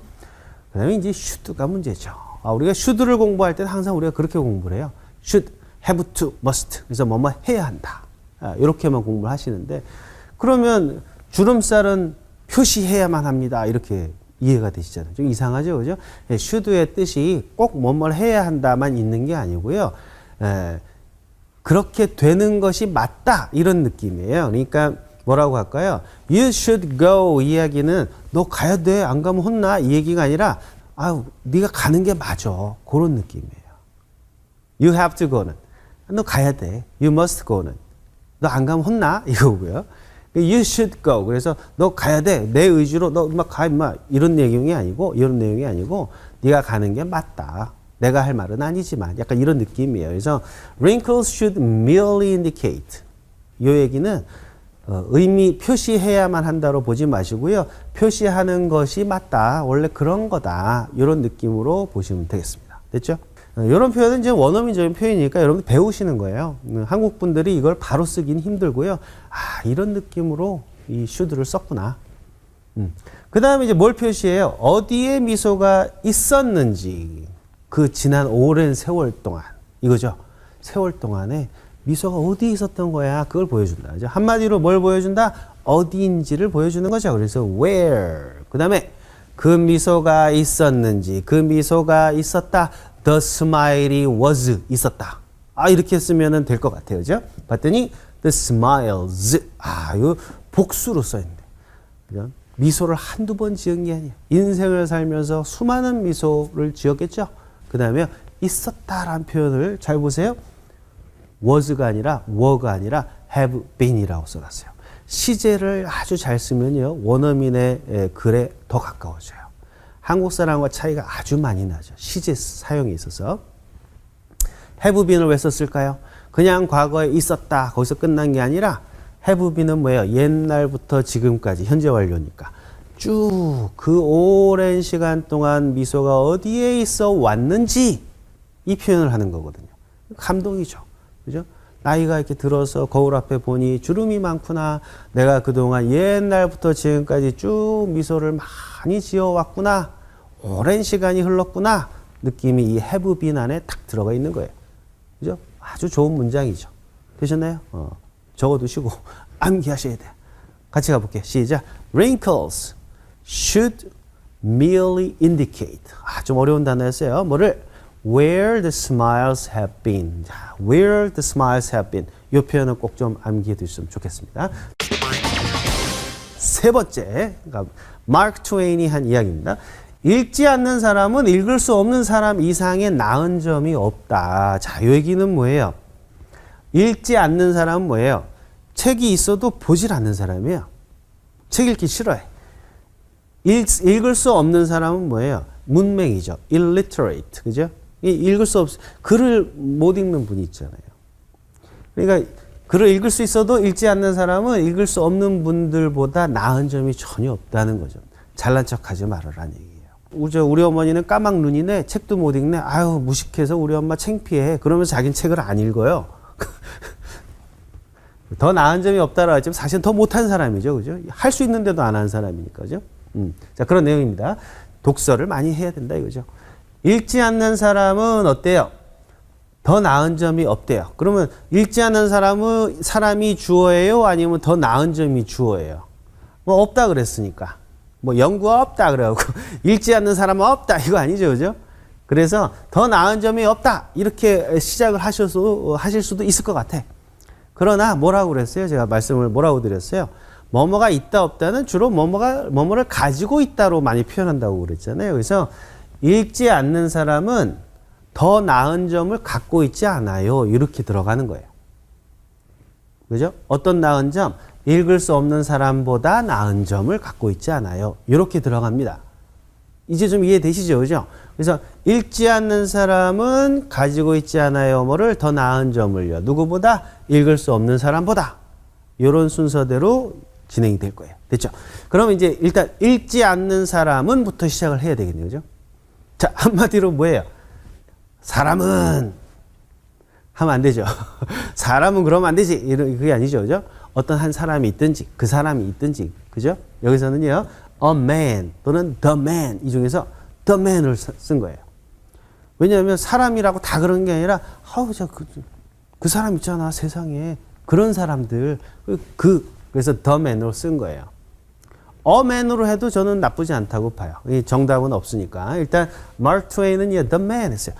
그 다음에 이제 should가 문제죠. 우리가 should를 공부할 때는 항상 우리가 그렇게 공부를 해요. should, have to, must. 그래서 뭐뭐 해야 한다. 이렇게만 공부를 하시는데, 그러면 주름살은 표시해야만 합니다. 이렇게 이해가 되시잖아요. 좀 이상하죠, 그죠? should의 뜻이 꼭 뭐뭘 해야 한다만 있는 게 아니고요. 그렇게 되는 것이 맞다. 이런 느낌이에요. 그러니까 뭐라고 할까요? You should go 이야기는 너 가야 돼. 안 가면 혼나. 이 얘기가 아니라 네가 가는 게 맞아. 그런 느낌이에요. You have to go는 너 가야 돼. You must go는 너 안 가면 혼나. 이거고요. You should go. 그래서 너 가야 돼. 내 의지로 너 막 가 임마. 이런 내용이 아니고 네가 가는 게 맞다. 내가 할 말은 아니지만 약간 이런 느낌이에요. 그래서 wrinkles should merely indicate. 이 얘기는 의미 표시해야만 한다로 보지 마시고요. 표시하는 것이 맞다. 원래 그런 거다. 이런 느낌으로 보시면 되겠습니다. 됐죠? 이런 표현은 이제 원어민적인 표현이니까 여러분들 배우시는 거예요. 한국 분들이 이걸 바로 쓰기는 힘들고요. 이런 느낌으로 이 should를 썼구나. 그 다음에 이제 뭘 표시해요? 어디에 미소가 있었는지. 그 지난 오랜 세월 동안. 이거죠. 세월 동안에 미소가 어디 있었던 거야? 그걸 보여준다. 그죠? 한마디로 뭘 보여준다? 어디인지를 보여주는 거죠. 그래서 where. 그 다음에 그 미소가 있었는지. 그 미소가 있었다. The smiley was 있었다. 이렇게 쓰면 될 것 같아요. 그죠? 봤더니 the smiles. 이거 복수로 써있는데. 그죠? 미소를 한두 번 지은 게 아니에요. 인생을 살면서 수많은 미소를 지었겠죠? 그 다음에 있었다라는 표현을 잘 보세요. was가 아니라 were가 아니라 have been이라고 써놨어요. 시제를 아주 잘 쓰면요. 원어민의 글에 더 가까워져요. 한국 사람과 차이가 아주 많이 나죠. 시제 사용에 있어서. have been을 왜 썼을까요? 그냥 과거에 있었다. 거기서 끝난 게 아니라 have been은 뭐예요? 옛날부터 지금까지 현재 완료니까. 쭉 그 오랜 시간 동안 미소가 어디에 있어 왔는지 이 표현을 하는 거거든요. 감동이죠. 그죠? 나이가 이렇게 들어서 거울 앞에 보니 주름이 많구나. 내가 그동안 옛날부터 지금까지 쭉 미소를 많이 지어왔구나. 오랜 시간이 흘렀구나. 느낌이 이 have been 안에 딱 들어가 있는 거예요. 그죠? 아주 좋은 문장이죠. 되셨나요? 적어두시고 암기하셔야 돼요. 같이 가볼게요. 시작. Wrinkles should merely indicate. 좀 어려운 단어였어요. 뭐를? Where the smiles have been. 자, where the smiles have been. 이 표현은 꼭 좀 암기해 두셨으면 좋겠습니다. 세 번째, 그러니까 마크 트웨인이 한 이야기입니다. 읽지 않는 사람은 읽을 수 없는 사람 이상의 나은 점이 없다. 자, 이 얘기는 뭐예요? 읽지 않는 사람은 뭐예요? 책이 있어도 보질 않는 사람이에요. 책 읽기 싫어해. 읽을 수 없는 사람은 뭐예요? 문맹이죠. illiterate. 그죠? 읽을 수 글을 못 읽는 분이 있잖아요. 그러니까 글을 읽을 수 있어도 읽지 않는 사람은 읽을 수 없는 분들보다 나은 점이 전혀 없다는 거죠. 잘난 척하지 말아라는 얘기예요. 우리 어머니는 까막 눈이네. 책도 못 읽네. 무식해서 우리 엄마 창피해. 그러면서 자기는 책을 안 읽어요. 더 나은 점이 없다라 하지만 사실은 더 못한 사람이죠. 그죠? 할 수 있는데도 안 한 사람이니까. 그죠? 자, 그런 내용입니다. 독서를 많이 해야 된다 이거죠. 읽지 않는 사람은 어때요? 더 나은 점이 없대요. 그러면 읽지 않는 사람이 주어예요? 아니면 더 나은 점이 주어예요? 뭐 없다 그랬으니까. 뭐 연구 없다 그래갖고 읽지 않는 사람은 없다 이거 아니죠, 그죠? 그래서 더 나은 점이 없다 이렇게 시작을 하실 수도 있을 것 같아. 그러나 뭐라고 그랬어요? 제가 말씀을 뭐라고 드렸어요? 뭐뭐가 있다 없다는 주로 뭐뭐를 가지고 있다로 많이 표현한다고 그랬잖아요. 그래서 읽지 않는 사람은 더 나은 점을 갖고 있지 않아요. 이렇게 들어가는 거예요. 그죠? 어떤 나은 점? 읽을 수 없는 사람보다 나은 점을 갖고 있지 않아요. 이렇게 들어갑니다. 이제 좀 이해되시죠? 그죠? 그래서 읽지 않는 사람은 가지고 있지 않아요. 뭐를 더 나은 점을요. 누구보다? 읽을 수 없는 사람보다. 이런 순서대로 진행이 될 거예요. 됐죠? 그럼 이제 일단 읽지 않는 사람은부터 시작을 해야 되겠네요. 그죠? 자, 한마디로 뭐예요? 사람은 하면 안 되죠. 사람은 그러면 안 되지. 그게 아니죠. 그죠? 어떤 한 사람이 있든지 그 사람이 있든지 그죠? 여기서는요. a man 또는 the man 이 중에서 the man을 쓴 거예요. 왜냐하면 사람이라고 다 그런 게 아니라 그 사람 있잖아 세상에 그런 사람들 그래서 the man으로 쓴 거예요. a man으로 해도 저는 나쁘지 않다고 봐요. 이 정답은 없으니까 일단 Mark Twain은 the man 했어요.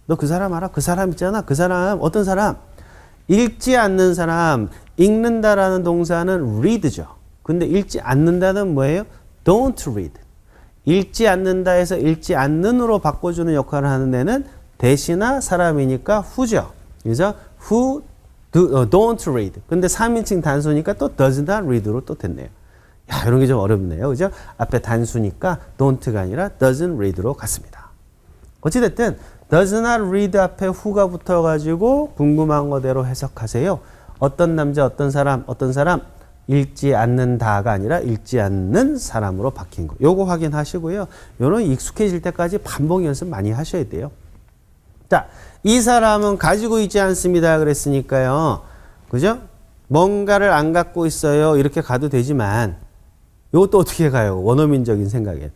너 그 사람 알아? 그 사람 있잖아. 그 사람 어떤 사람? 읽지 않는 사람. 읽는다라는 동사는 read죠. 근데 읽지 않는다는 뭐예요? don't read. 읽지 않는다 해서 읽지 않는으로 바꿔주는 역할을 하는 데는 대시나 사람이니까 who죠. 그래서 who don't read. 근데 3인칭 단수니까 또 does not read로 또 됐네요. 야, 이런 게 좀 어렵네요. 그죠? 앞에 단수니까 don't가 아니라 doesn't read로 갔습니다. 어찌됐든 does not read 앞에 who가 붙어가지고 궁금한 거대로 해석하세요. 어떤 남자, 어떤 사람 읽지 않는다가 아니라 읽지 않는 사람으로 바뀐 거. 요거 확인하시고요. 요는 익숙해질 때까지 반복 연습 많이 하셔야 돼요. 자, 이 사람은 가지고 있지 않습니다. 그랬으니까요. 그죠? 뭔가를 안 갖고 있어요. 이렇게 가도 되지만 요것도 어떻게 가요? 원어민적인 생각엔.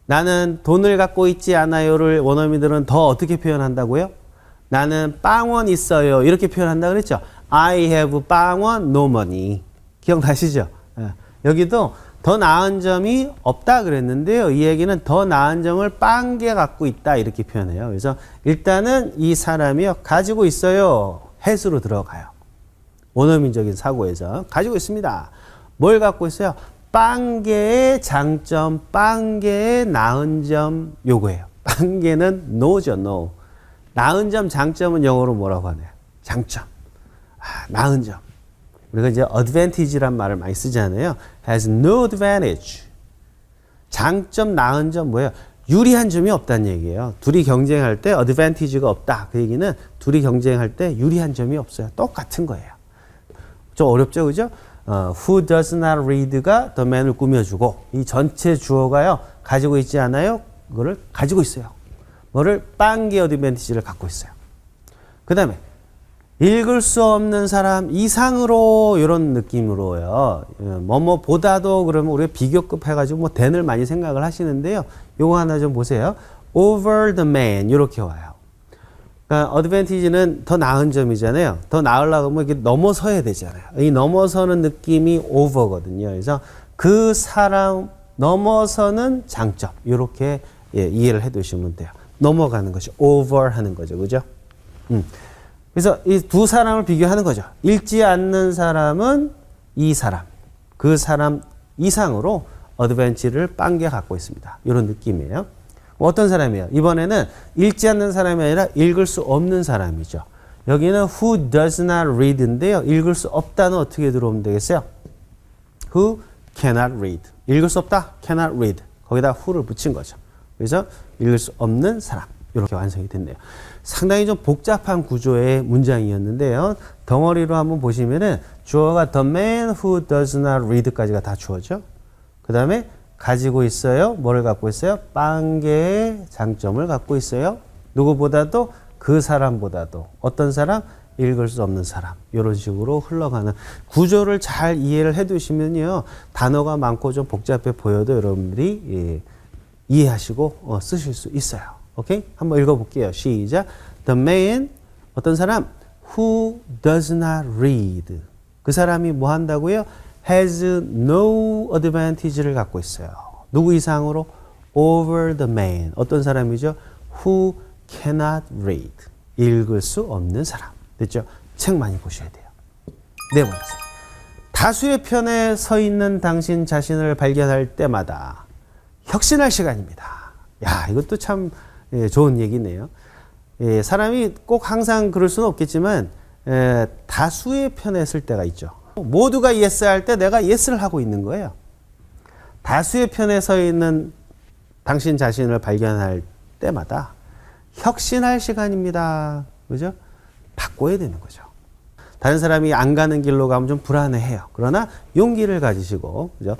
나는 돈을 갖고 있지 않아요를 원어민들은 더 어떻게 표현한다고요? 나는 빵원 있어요. 이렇게 표현한다 그랬죠? I have 빵원, no money. 기억나시죠? 여기도 더 나은 점이 없다 그랬는데요. 이 얘기는 더 나은 점을 빵개 갖고 있다 이렇게 표현해요. 그래서 일단은 이 사람이요. 가지고 있어요. has로 들어가요. 원어민적인 사고에서 가지고 있습니다. 뭘 갖고 있어요? 빵개의 장점, 빵개의 나은 점 요거예요. 빵개는 no죠, no. 나은 점, 장점은 영어로 뭐라고 하나요? 장점. 나은 점. 우리가 이제 advantage란 말을 많이 쓰잖아요. has no advantage. 장점, 나은 점 뭐예요? 유리한 점이 없다는 얘기예요. 둘이 경쟁할 때 advantage가 없다. 그 얘기는 둘이 경쟁할 때 유리한 점이 없어요. 똑같은 거예요. 좀 어렵죠, 그죠? who does not read가 the man을 꾸며주고 이 전체 주어가요 가지고 있지 않아요? 그거를 가지고 있어요. 뭐를 빵개 어드밴티지를 갖고 있어요. 그 다음에 읽을 수 없는 사람 이상으로 이런 느낌으로요. 뭐뭐보다도 그러면 우리가 비교급 해가지고 뭐 than을 많이 생각을 하시는데요. 요거 하나 좀 보세요. over the man 이렇게 와요. 그러니까 어드밴티지는 더 나은 점이잖아요. 더 나으려고 하면 이렇게 넘어서야 되잖아요. 이 넘어서는 느낌이 over거든요. 그래서 그 사람 넘어서는 장점 이렇게 이해를 해두시면 돼요. 넘어가는 것이 over 하는 거죠, 그죠? 그래서 이 두 사람을 비교하는 거죠. 읽지 않는 사람은 이 사람, 그 사람 이상으로 어드밴티지를 빵개 갖고 있습니다. 이런 느낌이에요. 어떤 사람이에요? 이번에는 읽지 않는 사람이 아니라 읽을 수 없는 사람이죠. 여기는 who does not read인데요. 읽을 수 없다는 어떻게 들어오면 되겠어요? who cannot read. 읽을 수 없다? cannot read. 거기다 who를 붙인 거죠. 그래서 읽을 수 없는 사람. 이렇게 완성이 됐네요. 상당히 좀 복잡한 구조의 문장이었는데요. 덩어리로 한번 보시면은 주어가 the man who does not read까지가 다 주어죠. 그 다음에 가지고 있어요. 뭐를 갖고 있어요? 빵개의 장점을 갖고 있어요. 누구보다도 그 사람보다도 어떤 사람? 읽을 수 없는 사람. 이런 식으로 흘러가는 구조를 잘 이해를 해 두시면요. 단어가 많고 좀 복잡해 보여도 여러분들이 이해하시고 쓰실 수 있어요. 오케이? 한번 읽어볼게요. 시작. The man, 어떤 사람? Who does not read. 그 사람이 뭐 한다고요? Has no advantage를 갖고 있어요. 누구 이상으로? Over the man. 어떤 사람이죠? Who cannot read. 읽을 수 없는 사람. 됐죠? 책 많이 보셔야 돼요. 네 번째. 다수의 편에 서 있는 당신 자신을 발견할 때마다 혁신할 시간입니다. 야, 이것도 참 좋은 얘기네요. 사람이 꼭 항상 그럴 수는 없겠지만 다수의 편에 설 때가 있죠. 모두가 yes 할 때 내가 yes를 하고 있는 거예요. 다수의 편에 서 있는 당신 자신을 발견할 때마다 혁신할 시간입니다. 그죠? 바꿔야 되는 거죠. 다른 사람이 안 가는 길로 가면 좀 불안해해요. 그러나 용기를 가지시고, 그죠?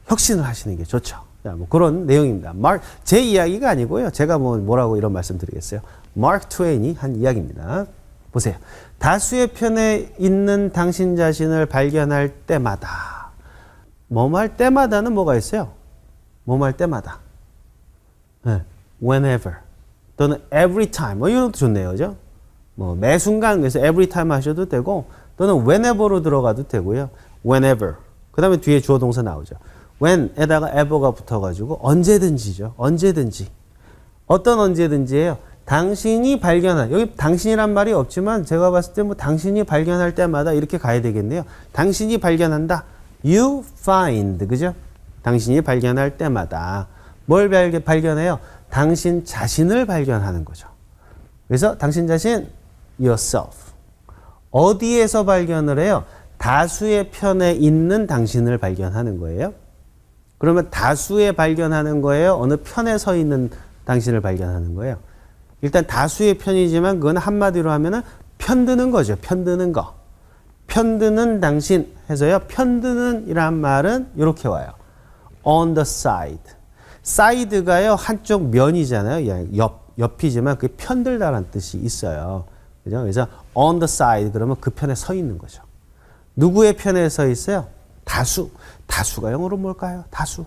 혁신을 하시는 게 좋죠. 자, 뭐 그런 내용입니다. 제 이야기가 아니고요. 제가 뭐라고 이런 말씀 드리겠어요. 마크 트웨인이 한 이야기입니다. 보세요. 다수의 편에 있는 당신 자신을 발견할 때마다, 뭐할 때마다는 뭐가 있어요? 뭐할 때마다. 네. whenever 또는 every time 뭐 이런 것도 좋네요. 그죠? 뭐 매 순간 그래서 every time 하셔도 되고 또는 whenever로 들어가도 되고요. whenever. 그다음에 뒤에 주어 동사 나오죠. when에다가 ever가 붙어 가지고 언제든지죠. 언제든지. 어떤 언제든지예요. 당신이 발견한 여기 당신이란 말이 없지만 제가 봤을 때 뭐 당신이 발견할 때마다 이렇게 가야 되겠네요. 당신이 발견한다. You find. 그죠? 당신이 발견할 때마다 뭘 발견해요? 당신 자신을 발견하는 거죠. 그래서 당신 자신, yourself. 어디에서 발견을 해요? 다수의 편에 있는 당신을 발견하는 거예요. 그러면 다수에 발견하는 거예요? 어느 편에 서 있는 당신을 발견하는 거예요? 일단 다수의 편이지만 그건 한마디로 하면은 편드는 거죠. 편드는 거. 편드는 당신 해서요. 편드는 이란 말은 이렇게 와요. on the side. side가요. 한쪽 면이잖아요. 옆이지만 그게 편들다라는 뜻이 있어요. 그죠? 그래서 on the side 그러면 그 편에 서 있는 거죠. 누구의 편에 서 있어요? 다수. 다수가 영어로 뭘까요? 다수.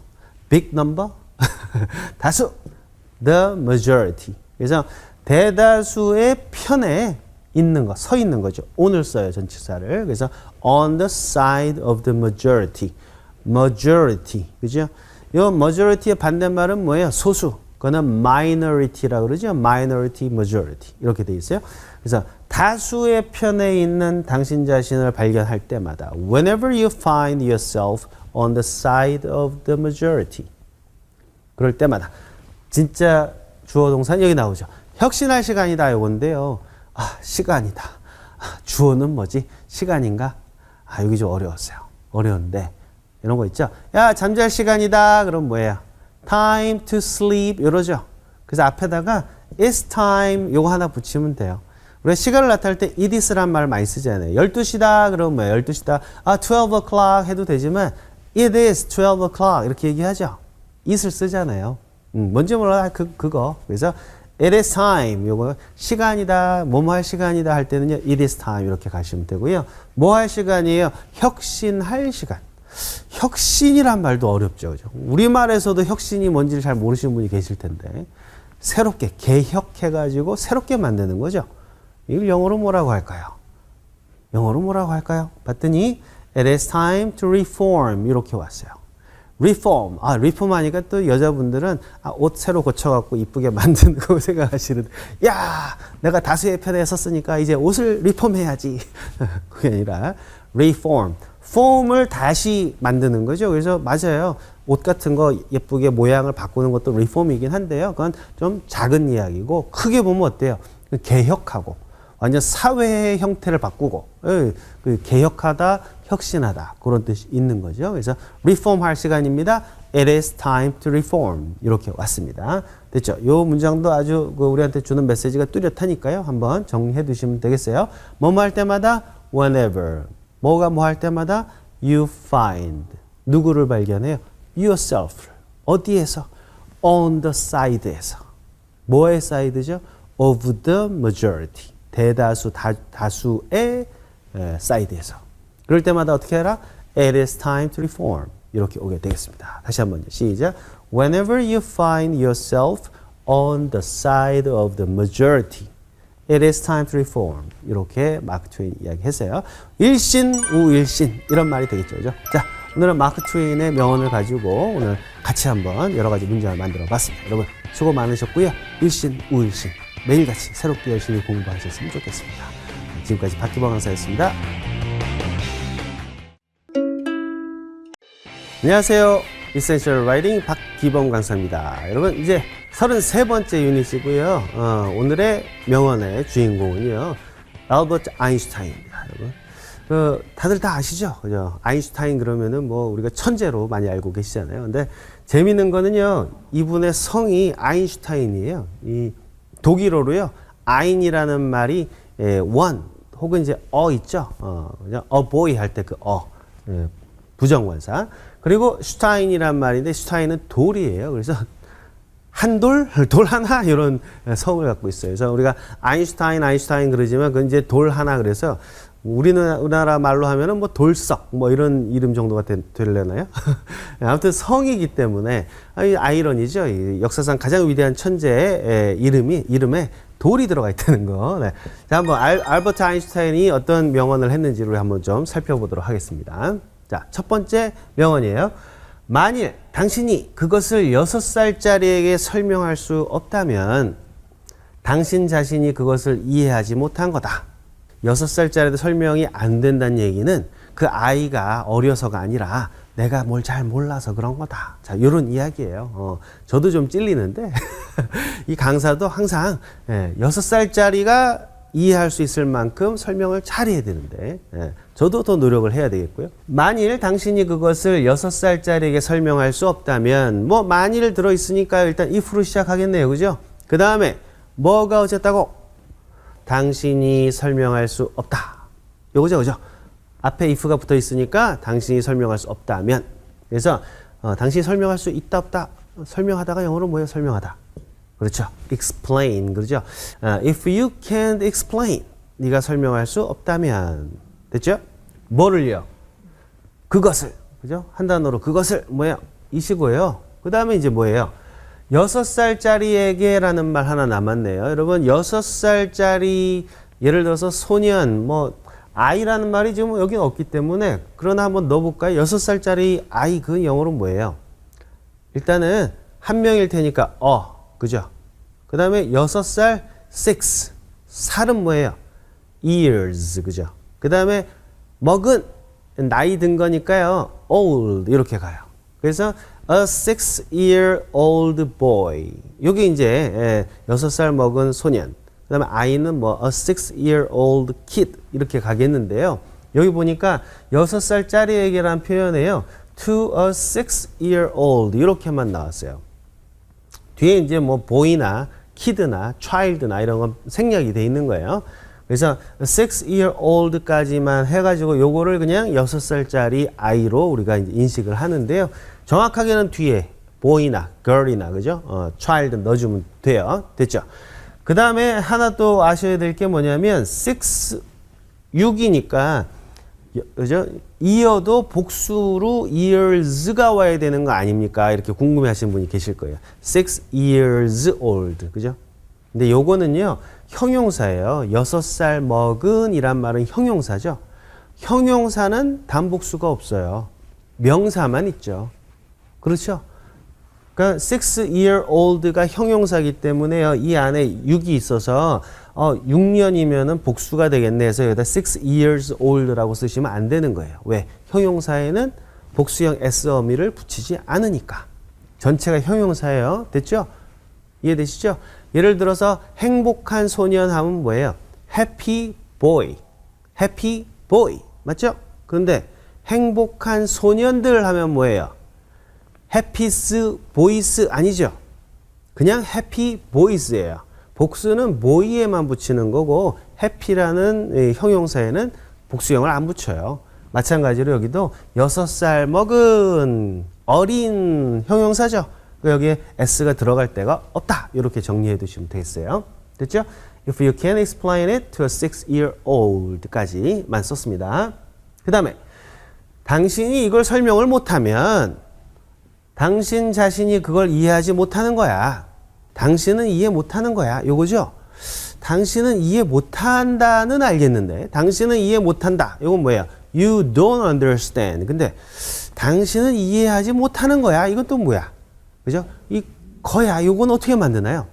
big number? 다수. the majority. 그래서 대다수의 편에 있는 거, 서 있는 거죠. on을 써요, 전치사를. 그래서 on the side of the majority. majority. 그죠? 이 majority의 반대말은 뭐예요? 소수. 그거는 minority라고 그러죠. minority, majority. 이렇게 돼 있어요. 그래서 다수의 편에 있는 당신 자신을 발견할 때마다 whenever you find yourself on the side of the majority. 그럴 때마다 진짜 주어 동사는 여기 나오죠. 혁신할 시간이다 이건데요. 아, 시간이다. 주어는 뭐지? 시간인가? 아, 여기 좀 어려웠어요. 어려운데 이런 거 있죠. 야, 잠잘 시간이다. 그럼 뭐예요? time to sleep 이러죠. 그래서 앞에다가 it's time 요거 하나 붙이면 돼요. 우리가 시간을 나타낼 때 it is란 말을 많이 쓰잖아요. 12시다 그러면 뭐예요? 12시다. 아, 12 o'clock 해도 되지만 it is 12 o'clock 이렇게 얘기하죠. it을 쓰잖아요. 뭔지 몰라 그거. 그래서 it is time 요거 시간이다. 뭐뭐 할 시간이다 할 때는요. it is time 이렇게 가시면 되고요. 뭐 할 시간이에요? 혁신할 시간. 혁신이란 말도 어렵죠. 그죠? 우리말에서도 혁신이 뭔지를 잘 모르시는 분이 계실 텐데 새롭게 개혁해가지고 새롭게 만드는 거죠. 이걸 영어로 뭐라고 할까요? 영어로 뭐라고 할까요? 봤더니 it is time to reform 이렇게 왔어요. reform. 아, reform 하니까 또 여자분들은 옷 새로 고쳐갖고 이쁘게 만드는 거 생각하시는데 야, 내가 다수의 편에 섰으니까 이제 옷을 리폼해야지. 그게 아니라 reform. 폼을 다시 만드는 거죠. 그래서 맞아요. 옷 같은 거 예쁘게 모양을 바꾸는 것도 리폼이긴 한데요. 그건 좀 작은 이야기고 크게 보면 어때요? 개혁하고 완전 사회의 형태를 바꾸고 그 개혁하다, 혁신하다 그런 뜻이 있는 거죠. 그래서 reform 할 시간입니다. It is time to reform 이렇게 왔습니다. 됐죠? 이 문장도 아주 우리한테 주는 메시지가 뚜렷하니까요. 한번 정리해 두시면 되겠어요. 뭐뭐 할 때마다 whenever 뭐가 뭐 할 때마다 you find 누구를 발견해요? yourself 어디에서? on the side에서 뭐의 사이드죠? of the majority 대다수, 다수의 사이드에서. 그럴 때마다 어떻게 해라? It is time to reform. 이렇게 오게 되겠습니다. 다시 한번요. 시작. Whenever you find yourself on the side of the majority, it is time to reform. 이렇게 마크 트웨인 이야기했어요. 일신우일신 이런 말이 되겠죠. 그죠? 자, 오늘은 마크 트웨인의 명언을 가지고 오늘 같이 한번 여러 가지 문장을 만들어 봤습니다. 여러분 수고 많으셨고요. 일신우일신 매일같이 새롭게 열심히 공부하셨으면 좋겠습니다. 지금까지 박기범 강사였습니다. 안녕하세요. Essential Writing 박기범 강사입니다. 여러분 이제 33번째 유닛이고요. 오늘의 명언의 주인공은요. 알버트 아인슈타인입니다. 여러분 다들 다 아시죠? 그죠? 아인슈타인 그러면은 뭐 우리가 천재로 많이 알고 계시잖아요. 근데 재밌는 거는요. 이분의 성이 아인슈타인이에요. 이 독일어로요. 아인이라는 말이 원 혹은 이제 있죠. 그냥 boy 할 때 그 부정관사. 그리고 슈타인이란 말인데 슈타인은 돌이에요. 그래서 한 돌 하나 이런 성을 갖고 있어요. 그래서 우리가 아인슈타인 그러지만 그건 이제 돌 하나 그래서 우리나라 말로 하면은 뭐 돌석 뭐 이런 이름 정도가 되려나요? 아무튼 성이기 때문에 아이러니죠. 이 역사상 가장 위대한 천재의 이름에 돌이 들어가 있다는 거. 네. 자, 한번 알버트 아인슈타인이 어떤 명언을 했는지를 한번 좀 살펴보도록 하겠습니다. 자, 첫 번째 명언이에요. 만일 당신이 그것을 6살짜리에게 설명할 수 없다면 당신 자신이 그것을 이해하지 못한 거다. 6살짜리도 설명이 안 된다는 얘기는 그 아이가 어려서가 아니라 내가 뭘 잘 몰라서 그런 거다. 자, 이런 이야기예요. 저도 좀 찔리는데 이 강사도 항상 6살짜리가 이해할 수 있을 만큼 설명을 잘해야 되는데 저도 더 노력을 해야 되겠고요. 만일 당신이 그것을 6살짜리에게 설명할 수 없다면 뭐 만일 들어있으니까 일단 if로 시작하겠네요. 그죠? 그 다음에 뭐가 어쨌다고? 당신이 설명할 수 없다. 요거죠. 그죠? 앞에 if가 붙어 있으니까 당신이 설명할 수 없다면 그래서 당신이 설명할 수 있다 없다 설명하다가 영어로 뭐예요? 설명하다. 그렇죠. explain. 그렇죠. If you can't explain. 네가 설명할 수 없다면. 됐죠? 뭐를요? 그것을. 그죠? 한 단어로 그것을 뭐예요? 이시고요. 그 다음에 이제 뭐예요? 6살짜리에게 라는 말 하나 남았네요. 여러분 6살짜리 예를 들어서 소년 뭐 아이라는 말이 지금 여기는 없기 때문에 그러나 한번 넣어볼까요? 6살짜리 아이 그 영어로 뭐예요? 일단은 한 명일 테니까 그죠? 그 다음에 6살, 6. 살은 뭐예요? years. 그죠? 그 다음에 먹은, 나이 든 거니까요. old. 이렇게 가요. 그래서 a 6-year-old boy. 요게 이제 6살 먹은 소년. 그 다음에 아이는 뭐 a 6-year-old kid. 이렇게 가겠는데요. 여기 보니까 6살짜리에게란 표현에요. to a 6-year-old. 이렇게만 나왔어요. 뒤에 이제 뭐 boy나 kid나 child나 이런 건 생략이 돼 있는 거예요. 그래서 6-year-old까지만 해가지고 요거를 그냥 6살짜리 아이로 우리가 이제 인식을 하는데요. 정확하게는 뒤에 boy나 girl이나 그죠? child 넣어주면 돼요. 됐죠? 그 다음에 하나 또 아셔야 될 게 뭐냐면 6이니까 그죠? 이어도 복수로 years가 와야 되는 거 아닙니까? 이렇게 궁금해 하시는 분이 계실 거예요. 6 years old. 그죠? 근데 요거는요, 형용사예요. 6살 먹은 이란 말은 형용사죠. 형용사는 단복수가 없어요. 명사만 있죠. 그렇죠? 그러니까 6-year-old가 형용사이기 때문에요. 이 안에 6이 있어서 6년이면은 복수가 되겠네 해서 여기다 6 years old라고 쓰시면 안 되는 거예요. 왜? 형용사에는 복수형 s어미를 붙이지 않으니까. 전체가 형용사예요. 됐죠? 이해되시죠? 예를 들어서 행복한 소년 하면 뭐예요? happy boy. happy boy. 맞죠? 그런데 행복한 소년들 하면 뭐예요? 해피스 보이스 아니죠. 그냥 해피 보이스예요. 복수는 보이에만 붙이는 거고 해피라는 형용사에는 복수형을 안 붙여요. 마찬가지로 여기도 6살 먹은 어린 형용사죠. 여기에 s가 들어갈 데가 없다. 이렇게 정리해 두시면 되겠어요. 됐죠? if you can't explain it to a 6-year-old까지만 썼습니다. 그 다음에 당신이 이걸 설명을 못하면 당신 자신이 그걸 이해하지 못하는 거야. 당신은 이해 못하는 거야. 요거죠? 당신은 이해 못한다는 알겠는데 당신은 이해 못한다. 이건 뭐예요? You don't understand. 근데 당신은 이해하지 못하는 거야. 이건 또 뭐야? 그죠? 이 거야. 요건 어떻게 만드나요?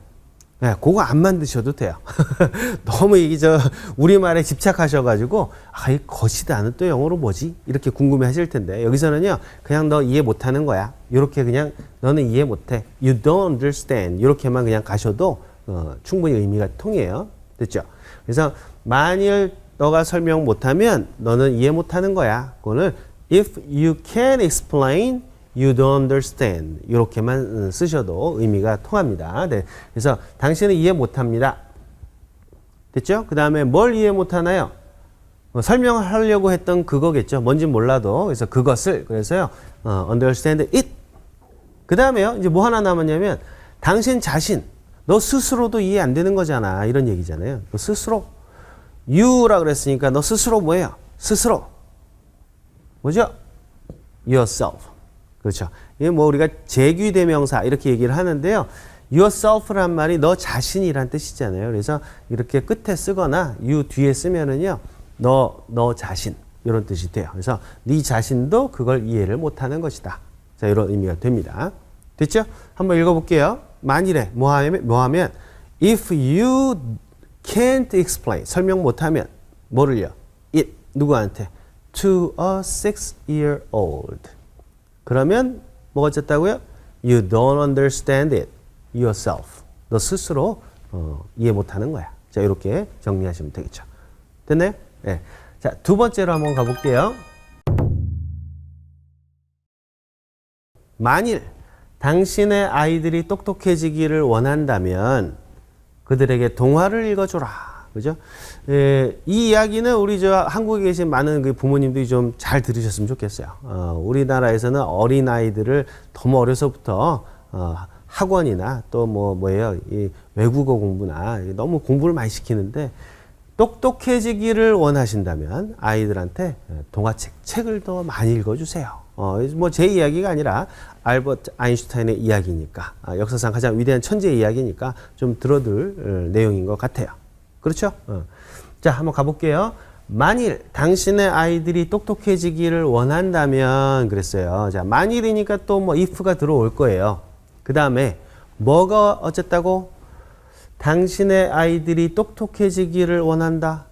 네, 그거 안 만드셔도 돼요. 너무 이게 우리말에 집착하셔가지고, 아, 이 것이다는 또 영어로 뭐지? 이렇게 궁금해 하실 텐데, 여기서는요, 그냥 너 이해 못하는 거야. 이렇게 그냥 너는 이해 못해. You don't understand. 이렇게만 그냥 가셔도, 충분히 의미가 통해요. 됐죠? 그래서, 만일 너가 설명 못하면 너는 이해 못하는 거야. 그거는, if you can explain, you don't understand. 이렇게만 쓰셔도 의미가 통합니다. 네. 그래서 당신은 이해 못합니다. 됐죠? 그 다음에 뭘 이해 못하나요? 설명하려고 했던 그거겠죠. 뭔지 몰라도. 그래서 그것을. 그래서요. understand it. 그 다음에요. 이제 뭐 하나 남았냐면 당신 자신. 너 스스로도 이해 안 되는 거잖아. 이런 얘기잖아요. 너 스스로. you라 그랬으니까 너 스스로 뭐예요? 스스로. 뭐죠? yourself. 그렇죠. 이게 뭐 우리가 제귀대명사 이렇게 얘기를 하는데요. yourself란 말이 너 자신이란 뜻이잖아요. 그래서 이렇게 끝에 쓰거나 you 뒤에 쓰면은요. 너 자신 이런 뜻이 돼요. 그래서 네 자신도 그걸 이해를 못하는 것이다. 자, 이런 의미가 됩니다. 됐죠? 한번 읽어볼게요. 만일에 뭐 하면 if you can't explain 설명 못하면 뭐를요? it 누구한테? to a 6-year-old. 그러면 뭐가 어쨌다고요? You don't understand it yourself. 너 스스로 이해 못하는 거야. 자, 이렇게 정리하시면 되겠죠. 됐나요? 네. 자, 두 번째로 한번 가볼게요. 만일 당신의 아이들이 똑똑해지기를 원한다면 그들에게 동화를 읽어줘라. 그죠? 이 이야기는 우리 한국에 계신 많은 그 부모님들이 좀 잘 들으셨으면 좋겠어요. 우리나라에서는 어린아이들을 너무 어려서부터 학원이나 또 이 외국어 공부나 너무 공부를 많이 시키는데 똑똑해지기를 원하신다면 아이들한테 동화책을 더 많이 읽어주세요. 뭐 제 이야기가 아니라 알버트 아인슈타인의 이야기니까 역사상 가장 위대한 천재의 이야기니까 좀 들어둘 내용인 것 같아요. 그렇죠? 자, 한번 가볼게요. 만일 당신의 아이들이 똑똑해지기를 원한다면 그랬어요. 자, 만일이니까 또 if가 들어올 거예요. 그 다음에 뭐가 어쨌다고? 당신의 아이들이 똑똑해지기를 원한다.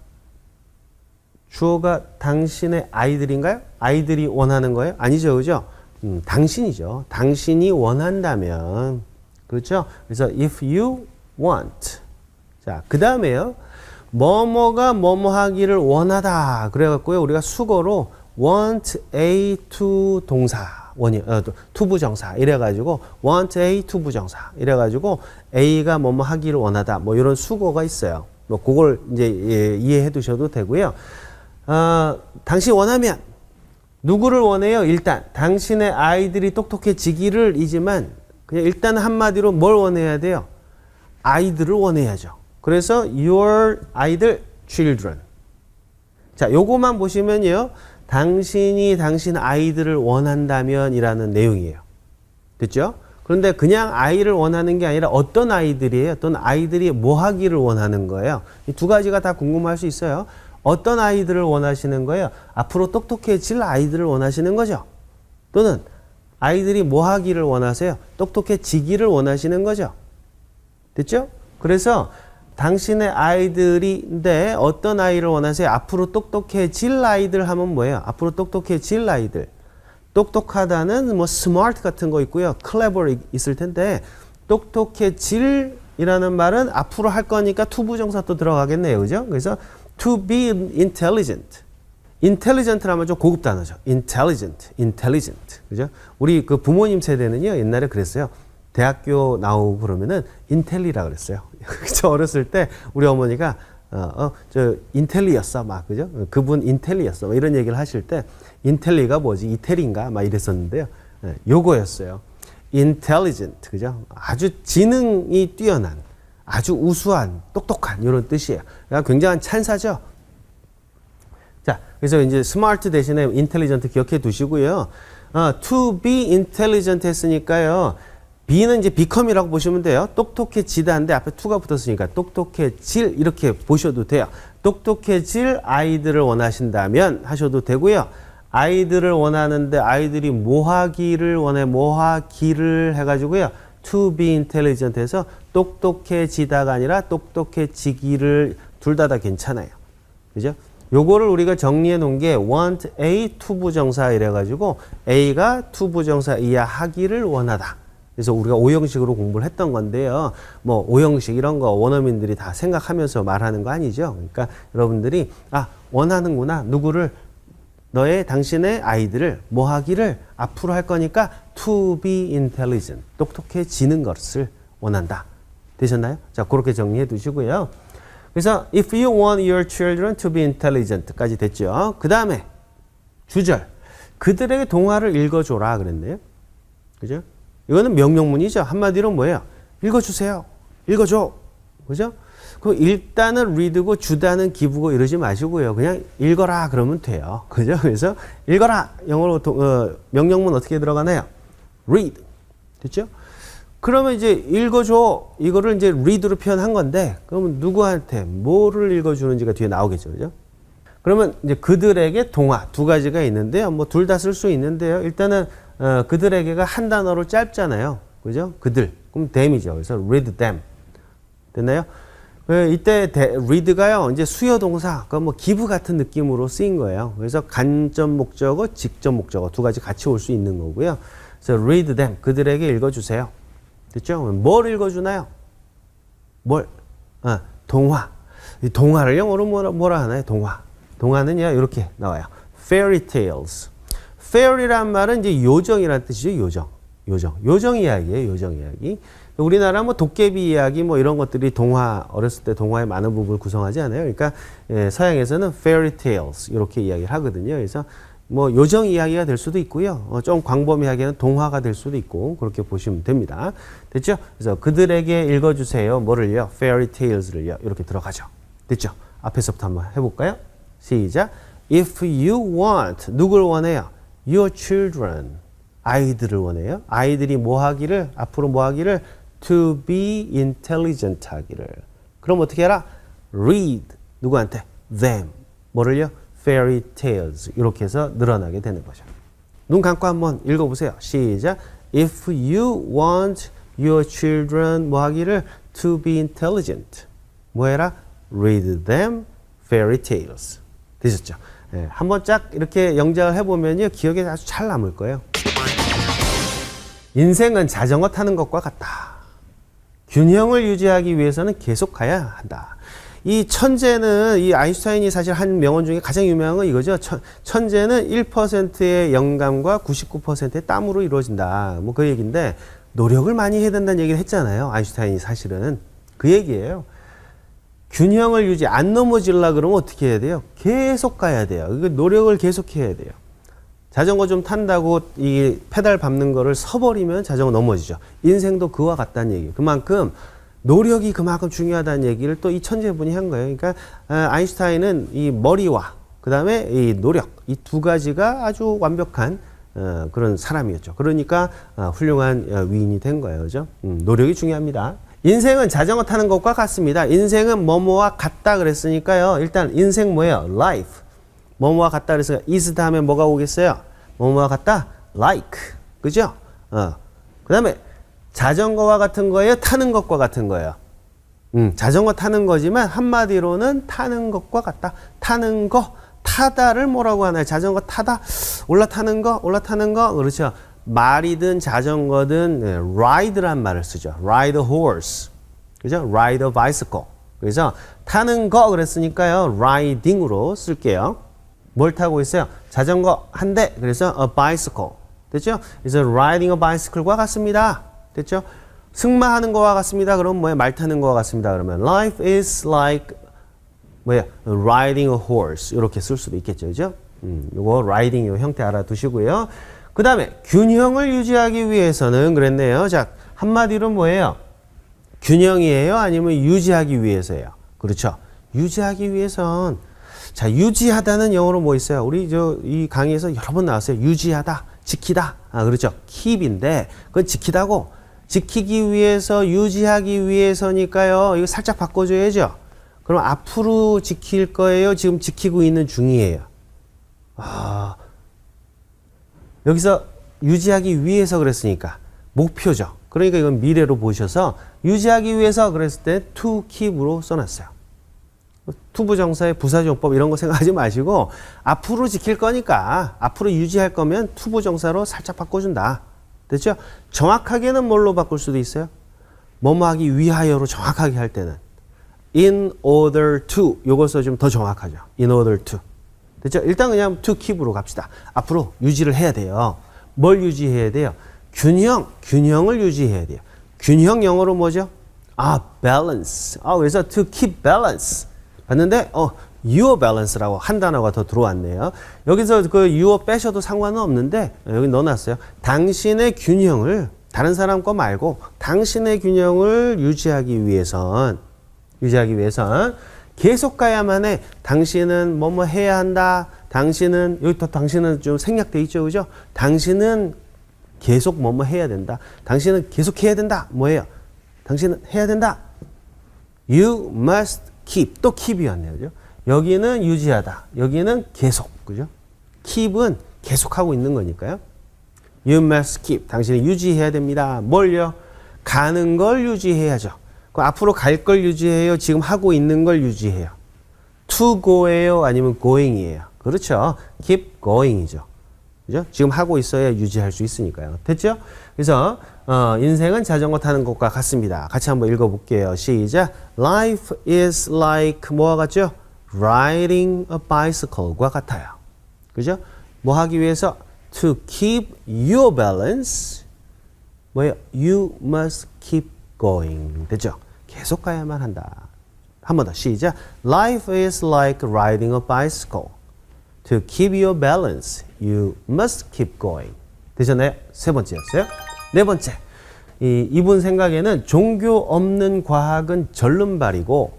주어가 당신의 아이들인가요? 아이들이 원하는 거예요? 아니죠, 그죠? 당신이죠. 당신이 원한다면. 그렇죠? 그래서 if you want. 자, 그 다음에요. 뭐뭐가 뭐뭐 하기를 원하다. 그래갖고요. 우리가 수거로 want A to 동사. to 부정사. 이래가지고 want A to 부정사. 이래가지고 A가 뭐뭐 하기를 원하다. 뭐 이런 수거가 있어요. 뭐 그걸 이제 이해해 두셔도 되고요. 당신 원하면 누구를 원해요? 일단 당신의 아이들이 똑똑해지기를 이지만 그냥 일단 한마디로 뭘 원해야 돼요? 아이들을 원해야죠. 그래서 your 아이들 children. 자, 요거만 보시면요. 당신이 당신 아이들을 원한다면 이라는 내용이에요. 됐죠? 그런데 그냥 아이를 원하는 게 아니라 어떤 아이들이에요? 어떤 아이들이 뭐 하기를 원하는 거예요? 이 두 가지가 다 궁금할 수 있어요. 어떤 아이들을 원하시는 거예요? 앞으로 똑똑해질 아이들을 원하시는 거죠. 또는 아이들이 뭐 하기를 원하세요? 똑똑해지기를 원하시는 거죠. 됐죠? 그래서 당신의 아이들인데 어떤 아이를 원하세요? 앞으로 똑똑해질 아이들 하면 뭐예요? 앞으로 똑똑해질 아이들. 똑똑하다는 뭐 smart 같은 거 있고요. clever 있을 텐데 똑똑해질이라는 말은 앞으로 할 거니까 to 부정사 또 들어가겠네요. 그죠? 그래서 to be intelligent. intelligent라면 좀 고급 단어죠. intelligent. 그죠? 우리 그 부모님 세대는요. 옛날에 그랬어요. 대학교 나오고 그러면은 인텔리라 그랬어요. 저 어렸을 때 우리 어머니가 저 인텔리였어 막 그죠? 그분 인텔리였어 막 이런 얘기를 하실 때 인텔리가 뭐지? 이태리인가 막 이랬었는데요. 요거였어요. intelligent 그죠? 아주 지능이 뛰어난 아주 우수한, 똑똑한 이런 뜻이에요. 그러니까 굉장한 찬사죠. 자, 그래서 이제 스마트 대신에 인텔리전트 기억해 두시고요. to be intelligent 했으니까요. be는 이제 become이라고 보시면 돼요. 똑똑해지다인데 앞에 to가 붙었으니까 똑똑해질 이렇게 보셔도 돼요. 똑똑해질 아이들을 원하신다면 하셔도 되고요. 아이들을 원하는데 아이들이 뭐 하기를 원해, 뭐 하기를 해가지고요. to be intelligent 해서 똑똑해지다가 아니라 똑똑해지기를 둘 다 괜찮아요. 그죠? 요거를 우리가 정리해 놓은 게 want A 투부정사 이래가지고 A가 투부정사 이하 하기를 원하다. 그래서 우리가 오형식으로 공부를 했던 건데요. 뭐 오형식 이런 거 원어민들이 다 생각하면서 말하는 거 아니죠. 그러니까 여러분들이 원하는구나. 누구를 당신의 아이들을 뭐 하기를 앞으로 할 거니까 to be intelligent. 똑똑해지는 것을 원한다. 되셨나요? 자, 그렇게 정리해 두시고요. 그래서 if you want your children to be intelligent까지 됐죠. 그 다음에 주절. 그들에게 동화를 읽어줘라 그랬네요. 그죠? 이거는 명령문이죠. 한마디로 뭐예요? 읽어주세요. 읽어줘. 그죠? 그 일단은 read고 주다는 기부고 이러지 마시고요. 그냥 읽어라 그러면 돼요. 그죠? 그래서 읽어라. 영어로 명령문 어떻게 들어가나요? read. 됐죠? 그러면 이제 읽어줘. 이거를 이제 read로 표현한 건데, 그러면 누구한테 뭐를 읽어주는지가 뒤에 나오겠죠. 그죠? 그러면 이제 그들에게 동화 두 가지가 있는데요. 뭐 둘 다 쓸 수 있는데요. 일단은 그들에게가 한 단어로 짧잖아요. 그죠? 그들. 그럼 them이죠. 그래서 read them. 됐나요? 이때 read가요. 이제 수요 동사, 그러니까 뭐 기부 같은 느낌으로 쓰인 거예요. 그래서 간접 목적어, 직접 목적어 두 가지 같이 올 수 있는 거고요. 그래서 read them. 그들에게 읽어주세요. 됐죠? 뭘 읽어주나요? 뭘? 동화. 이 동화를 영어로 뭐라 하나요? 동화. 동화는요, 이렇게 나와요. fairy tales. fairy란 말은 이제 요정이라는 뜻이죠. 요정 이야기예요. 요정 이야기. 우리나라 뭐 도깨비 이야기 뭐 이런 것들이 어렸을 때 동화의 많은 부분을 구성하지 않아요. 그러니까 서양에서는 fairy tales 이렇게 이야기를 하거든요. 그래서 뭐 요정 이야기가 될 수도 있고요. 좀 광범위하게는 동화가 될 수도 있고 그렇게 보시면 됩니다. 됐죠? 그래서 그들에게 읽어주세요. 뭐를요? fairy tales를요. 이렇게 들어가죠. 됐죠? 앞에서부터 한번 해볼까요? 시작. If you want, 누굴 원해요? Your children, 아이들을 원해요. 아이들이 뭐 하기를, 앞으로 뭐 하기를? To be intelligent 하기를. 그럼 어떻게 해라? Read, 누구한테? Them, 뭐를요? Fairy tales, 이렇게 해서 늘어나게 되는 거죠. 눈 감고 한번 읽어보세요. 시작. If you want your children 뭐 하기를? To be intelligent, 뭐 해라? Read them fairy tales. 되셨죠? 네, 한번 쫙 이렇게 영작을 해보면요. 기억에 아주 잘 남을 거예요. 인생은 자전거 타는 것과 같다. 균형을 유지하기 위해서는 계속 가야 한다. 이 천재는, 이 아인슈타인이 사실 한 명언 중에 가장 유명한 건 이거죠. 천재는 1%의 영감과 99%의 땀으로 이루어진다. 뭐 그 얘기인데, 노력을 많이 해야 된다는 얘기를 했잖아요. 아인슈타인이 사실은. 그 얘기예요. 균형을 안 넘어지려고 그러면 어떻게 해야 돼요? 계속 가야 돼요. 노력을 계속 해야 돼요. 자전거 좀 탄다고 이 페달 밟는 거를 서버리면 자전거 넘어지죠. 인생도 그와 같다는 얘기예요. 그만큼 노력이 그만큼 중요하다는 얘기를 또 이 천재분이 한 거예요. 그러니까 아인슈타인은 이 머리와 그 다음에 이 노력, 이 두 가지가 아주 완벽한 그런 사람이었죠. 그러니까 훌륭한 위인이 된 거예요. 그죠? 노력이 중요합니다. 인생은 자전거 타는 것과 같습니다. 인생은 뭐뭐와 같다 그랬으니까요. 일단 인생 뭐예요? life. 뭐뭐와 같다 그래서 is 다음에 뭐가 오겠어요? 뭐뭐와 같다? like. 그죠? 그 다음에 자전거와 같은 거예요? 타는 것과 같은 거예요? 자전거 타는 거지만 한마디로는 타는 것과 같다. 타는 거, 타다를 뭐라고 하나요? 자전거 타다? 올라타는 거? 그렇죠. 말이든 자전거든 ride란 말을 쓰죠. ride a horse. 그죠? ride a bicycle. 그래서 타는 거 그랬으니까요. riding으로 쓸게요. 뭘 타고 있어요? 자전거 한 대. 그래서 a bicycle. 됐죠? 그래서 riding a bicycle과 같습니다. 됐죠? 승마하는 거와 같습니다. 그럼 뭐예요? 말 타는 거와 같습니다. 그러면 life is like 뭐예요? riding a horse. 이렇게 쓸 수도 있겠죠. 그죠? 요거 riding 요 형태 알아두시고요. 그 다음에 균형을 유지하기 위해서는 그랬네요. 자, 한마디로 뭐예요? 균형이에요? 아니면 유지하기 위해서예요? 그렇죠. 유지하기 위해선 자, 유지하다는 영어로 뭐 있어요? 우리 이 강의에서 여러 번 나왔어요. 유지하다, 지키다. 아, 그렇죠. keep인데 그건 지키다고 지키기 위해서 유지하기 위해서니까요. 이거 살짝 바꿔줘야죠. 그럼 앞으로 지킬 거예요? 지금 지키고 있는 중이에요. 아, 여기서 유지하기 위해서 그랬으니까 목표죠. 그러니까 이건 미래로 보셔서 유지하기 위해서 그랬을 때 to keep으로 써놨어요. 투부정사의 부사용법 이런 거 생각하지 마시고 앞으로 지킬 거니까 앞으로 유지할 거면 투부정사로 살짝 바꿔준다. 됐죠? 정확하게는 뭘로 바꿀 수도 있어요? 뭐뭐 하기 위하여로 정확하게 할 때는 in order to 요걸 써주면 더 정확하죠. in order to. 됐죠? 일단 그냥 to keep으로 갑시다. 앞으로 유지를 해야 돼요. 뭘 유지해야 돼요? 균형을 유지해야 돼요. 균형 영어로 뭐죠? 아, balance. 아, 그래서 to keep balance. 봤는데, your balance라고 한 단어가 더 들어왔네요. 여기서 그 your 빼셔도 상관은 없는데, 여기 넣어놨어요. 당신의 균형을, 다른 사람 거 말고, 당신의 균형을 유지하기 위해선, 계속 가야만 해. 당신은 뭐뭐 해야 한다. 당신은, 여기 또 당신은 좀 생략돼 있죠. 그죠? 당신은 계속 뭐뭐 해야 된다. 당신은 계속 해야 된다. 뭐예요? 당신은 해야 된다. You must keep. 또 keep이었네요. 그죠? 여기는 유지하다. 여기는 계속. 그죠? keep은 계속하고 있는 거니까요. You must keep. 당신은 유지해야 됩니다. 뭘요? 가는 걸 유지해야죠. 앞으로 갈 걸 유지해요? 지금 하고 있는 걸 유지해요? to go예요? 아니면 going이에요? 그렇죠. keep going이죠. 그죠? 지금 하고 있어야 유지할 수 있으니까요. 됐죠? 그래서 인생은 자전거 타는 것과 같습니다. 같이 한번 읽어볼게요. 시작. Life is like 뭐와 같죠? Riding a bicycle과 같아요. 그죠? 뭐 하기 위해서? To keep your balance. 뭐예요? You must keep going. 됐죠? 계속 가야만 한다. 한 번 더 시작. Life is like riding a bicycle. To keep your balance, you must keep going. 되셨나요? 세 번째였어요. 네 번째. 이분 생각에는 종교 없는 과학은 절름발이고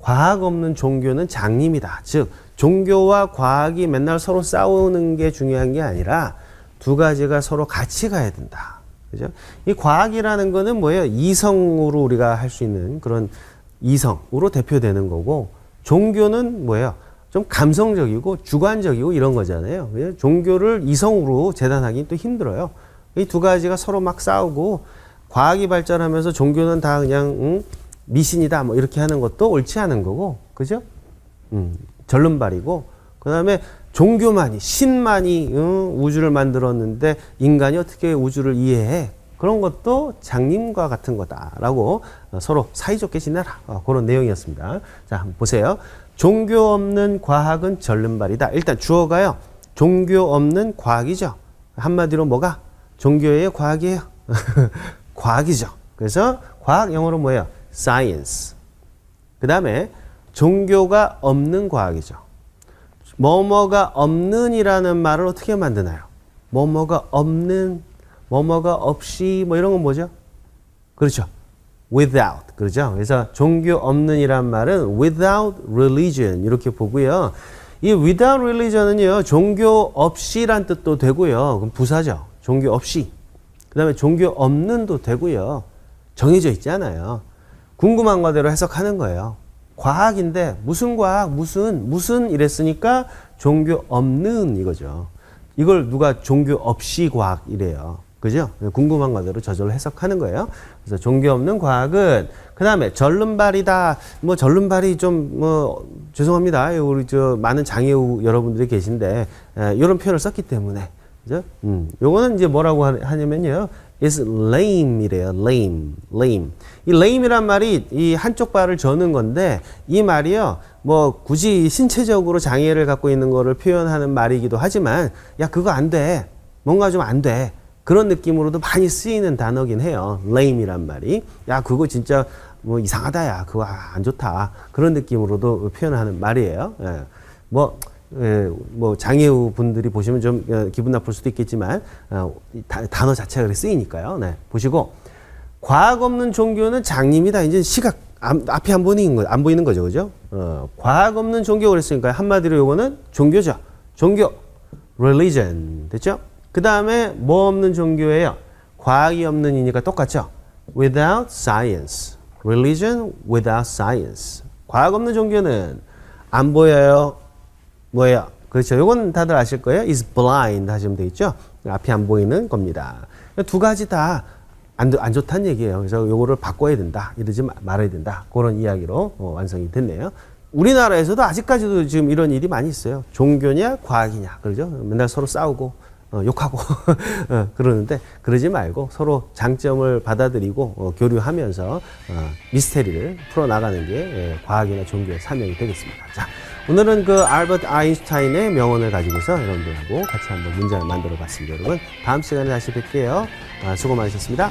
과학 없는 종교는 장님이다. 즉 종교와 과학이 맨날 서로 싸우는 게 중요한 게 아니라 두 가지가 서로 같이 가야 된다. 그죠? 이 과학이라는 거는 뭐예요? 이성으로 우리가 할 수 있는 그런 이성으로 대표되는 거고 종교는 뭐예요? 좀 감성적이고 주관적이고 이런 거잖아요. 종교를 이성으로 재단하기 또 힘들어요. 이 두 가지가 서로 막 싸우고 과학이 발전하면서 종교는 다 그냥 미신이다 뭐 이렇게 하는 것도 옳지 않은 거고, 그죠? 절름발이고 그 다음에 종교만이 신만이 우주를 만들었는데 인간이 어떻게 우주를 이해해? 그런 것도 장님과 같은 거다라고 서로 사이좋게 지내라. 그런 내용이었습니다. 자, 한번 보세요. 종교 없는 과학은 절름발이다. 일단 주어가요. 종교 없는 과학이죠. 한마디로 뭐가? 종교예요? 과학이에요? 과학이죠. 그래서 과학 영어로 뭐예요? science. 그 다음에 종교가 없는 과학이죠. 뭐뭐가 없는이라는 말을 어떻게 만드나요? 뭐뭐가 없는, 뭐뭐가 없이 뭐 이런 건 뭐죠? 그렇죠. without. 그렇죠. 그래서 종교 없는이란 말은 without religion 이렇게 보고요. 이 without religion은요. 종교 없이란 뜻도 되고요. 그럼 부사죠. 종교 없이. 그 다음에 종교 없는도 되고요. 정해져 있잖아요. 궁금한 거대로 해석하는 거예요. 과학인데 무슨 과학 무슨 이랬으니까 종교 없는 이거죠. 이걸 누가 종교 없이 과학 이래요. 그죠? 궁금한 거대로 저절로 해석하는 거예요. 그래서 종교 없는 과학은 그 다음에 절름발이다. 뭐 절름발이 좀 죄송합니다. 우리 많은 장애우 여러분들이 계신데 이런 표현을 썼기 때문에 그죠? 요거는 이제 뭐라고 하냐면요. is lame 이래요. lame. 이 lame이란 말이 이 한쪽 발을 저는 건데 이 말이요. 뭐 굳이 신체적으로 장애를 갖고 있는 거를 표현하는 말이기도 하지만 야 그거 안 돼. 뭔가 좀 안 돼. 그런 느낌으로도 많이 쓰이는 단어긴 해요. lame이란 말이. 야 그거 진짜 뭐 이상하다 야. 그거 안 좋다. 그런 느낌으로도 표현하는 말이에요. 예. 뭐 장애우 분들이 보시면 좀 기분 나쁠 수도 있겠지만 단어 자체가 그렇게 쓰이니까요. 네, 보시고 과학 없는 종교는 장님이다. 이제 시각 앞이 안 보이는 거죠, 그죠? 과학 없는 종교 그랬으니까 한마디로 요거는 종교죠. 종교, religion 됐죠? 그 다음에 뭐 없는 종교예요? 과학이 없는 이니까 똑같죠? Without science, religion without science. 과학 없는 종교는 안 보여요. 뭐예요? 그렇죠. 요건 다들 아실 거예요. is blind 하시면 되겠죠? 앞이 안 보이는 겁니다. 두 가지 다 안 좋다는 얘기예요. 그래서 요거를 바꿔야 된다. 이러지 말아야 된다. 그런 이야기로 완성이 됐네요. 우리나라에서도 아직까지도 지금 이런 일이 많이 있어요. 종교냐 과학이냐. 그러죠? 맨날 서로 싸우고 욕하고 그러는데 그러지 말고 서로 장점을 받아들이고 교류하면서 미스테리를 풀어나가는 게 과학이나 종교의 사명이 되겠습니다. 자, 오늘은 그 알버트 아인슈타인의 명언을 가지고서 여러분들하고 같이 한번 문장을 만들어 봤습니다. 여러분 다음 시간에 다시 뵐게요. 수고 많으셨습니다.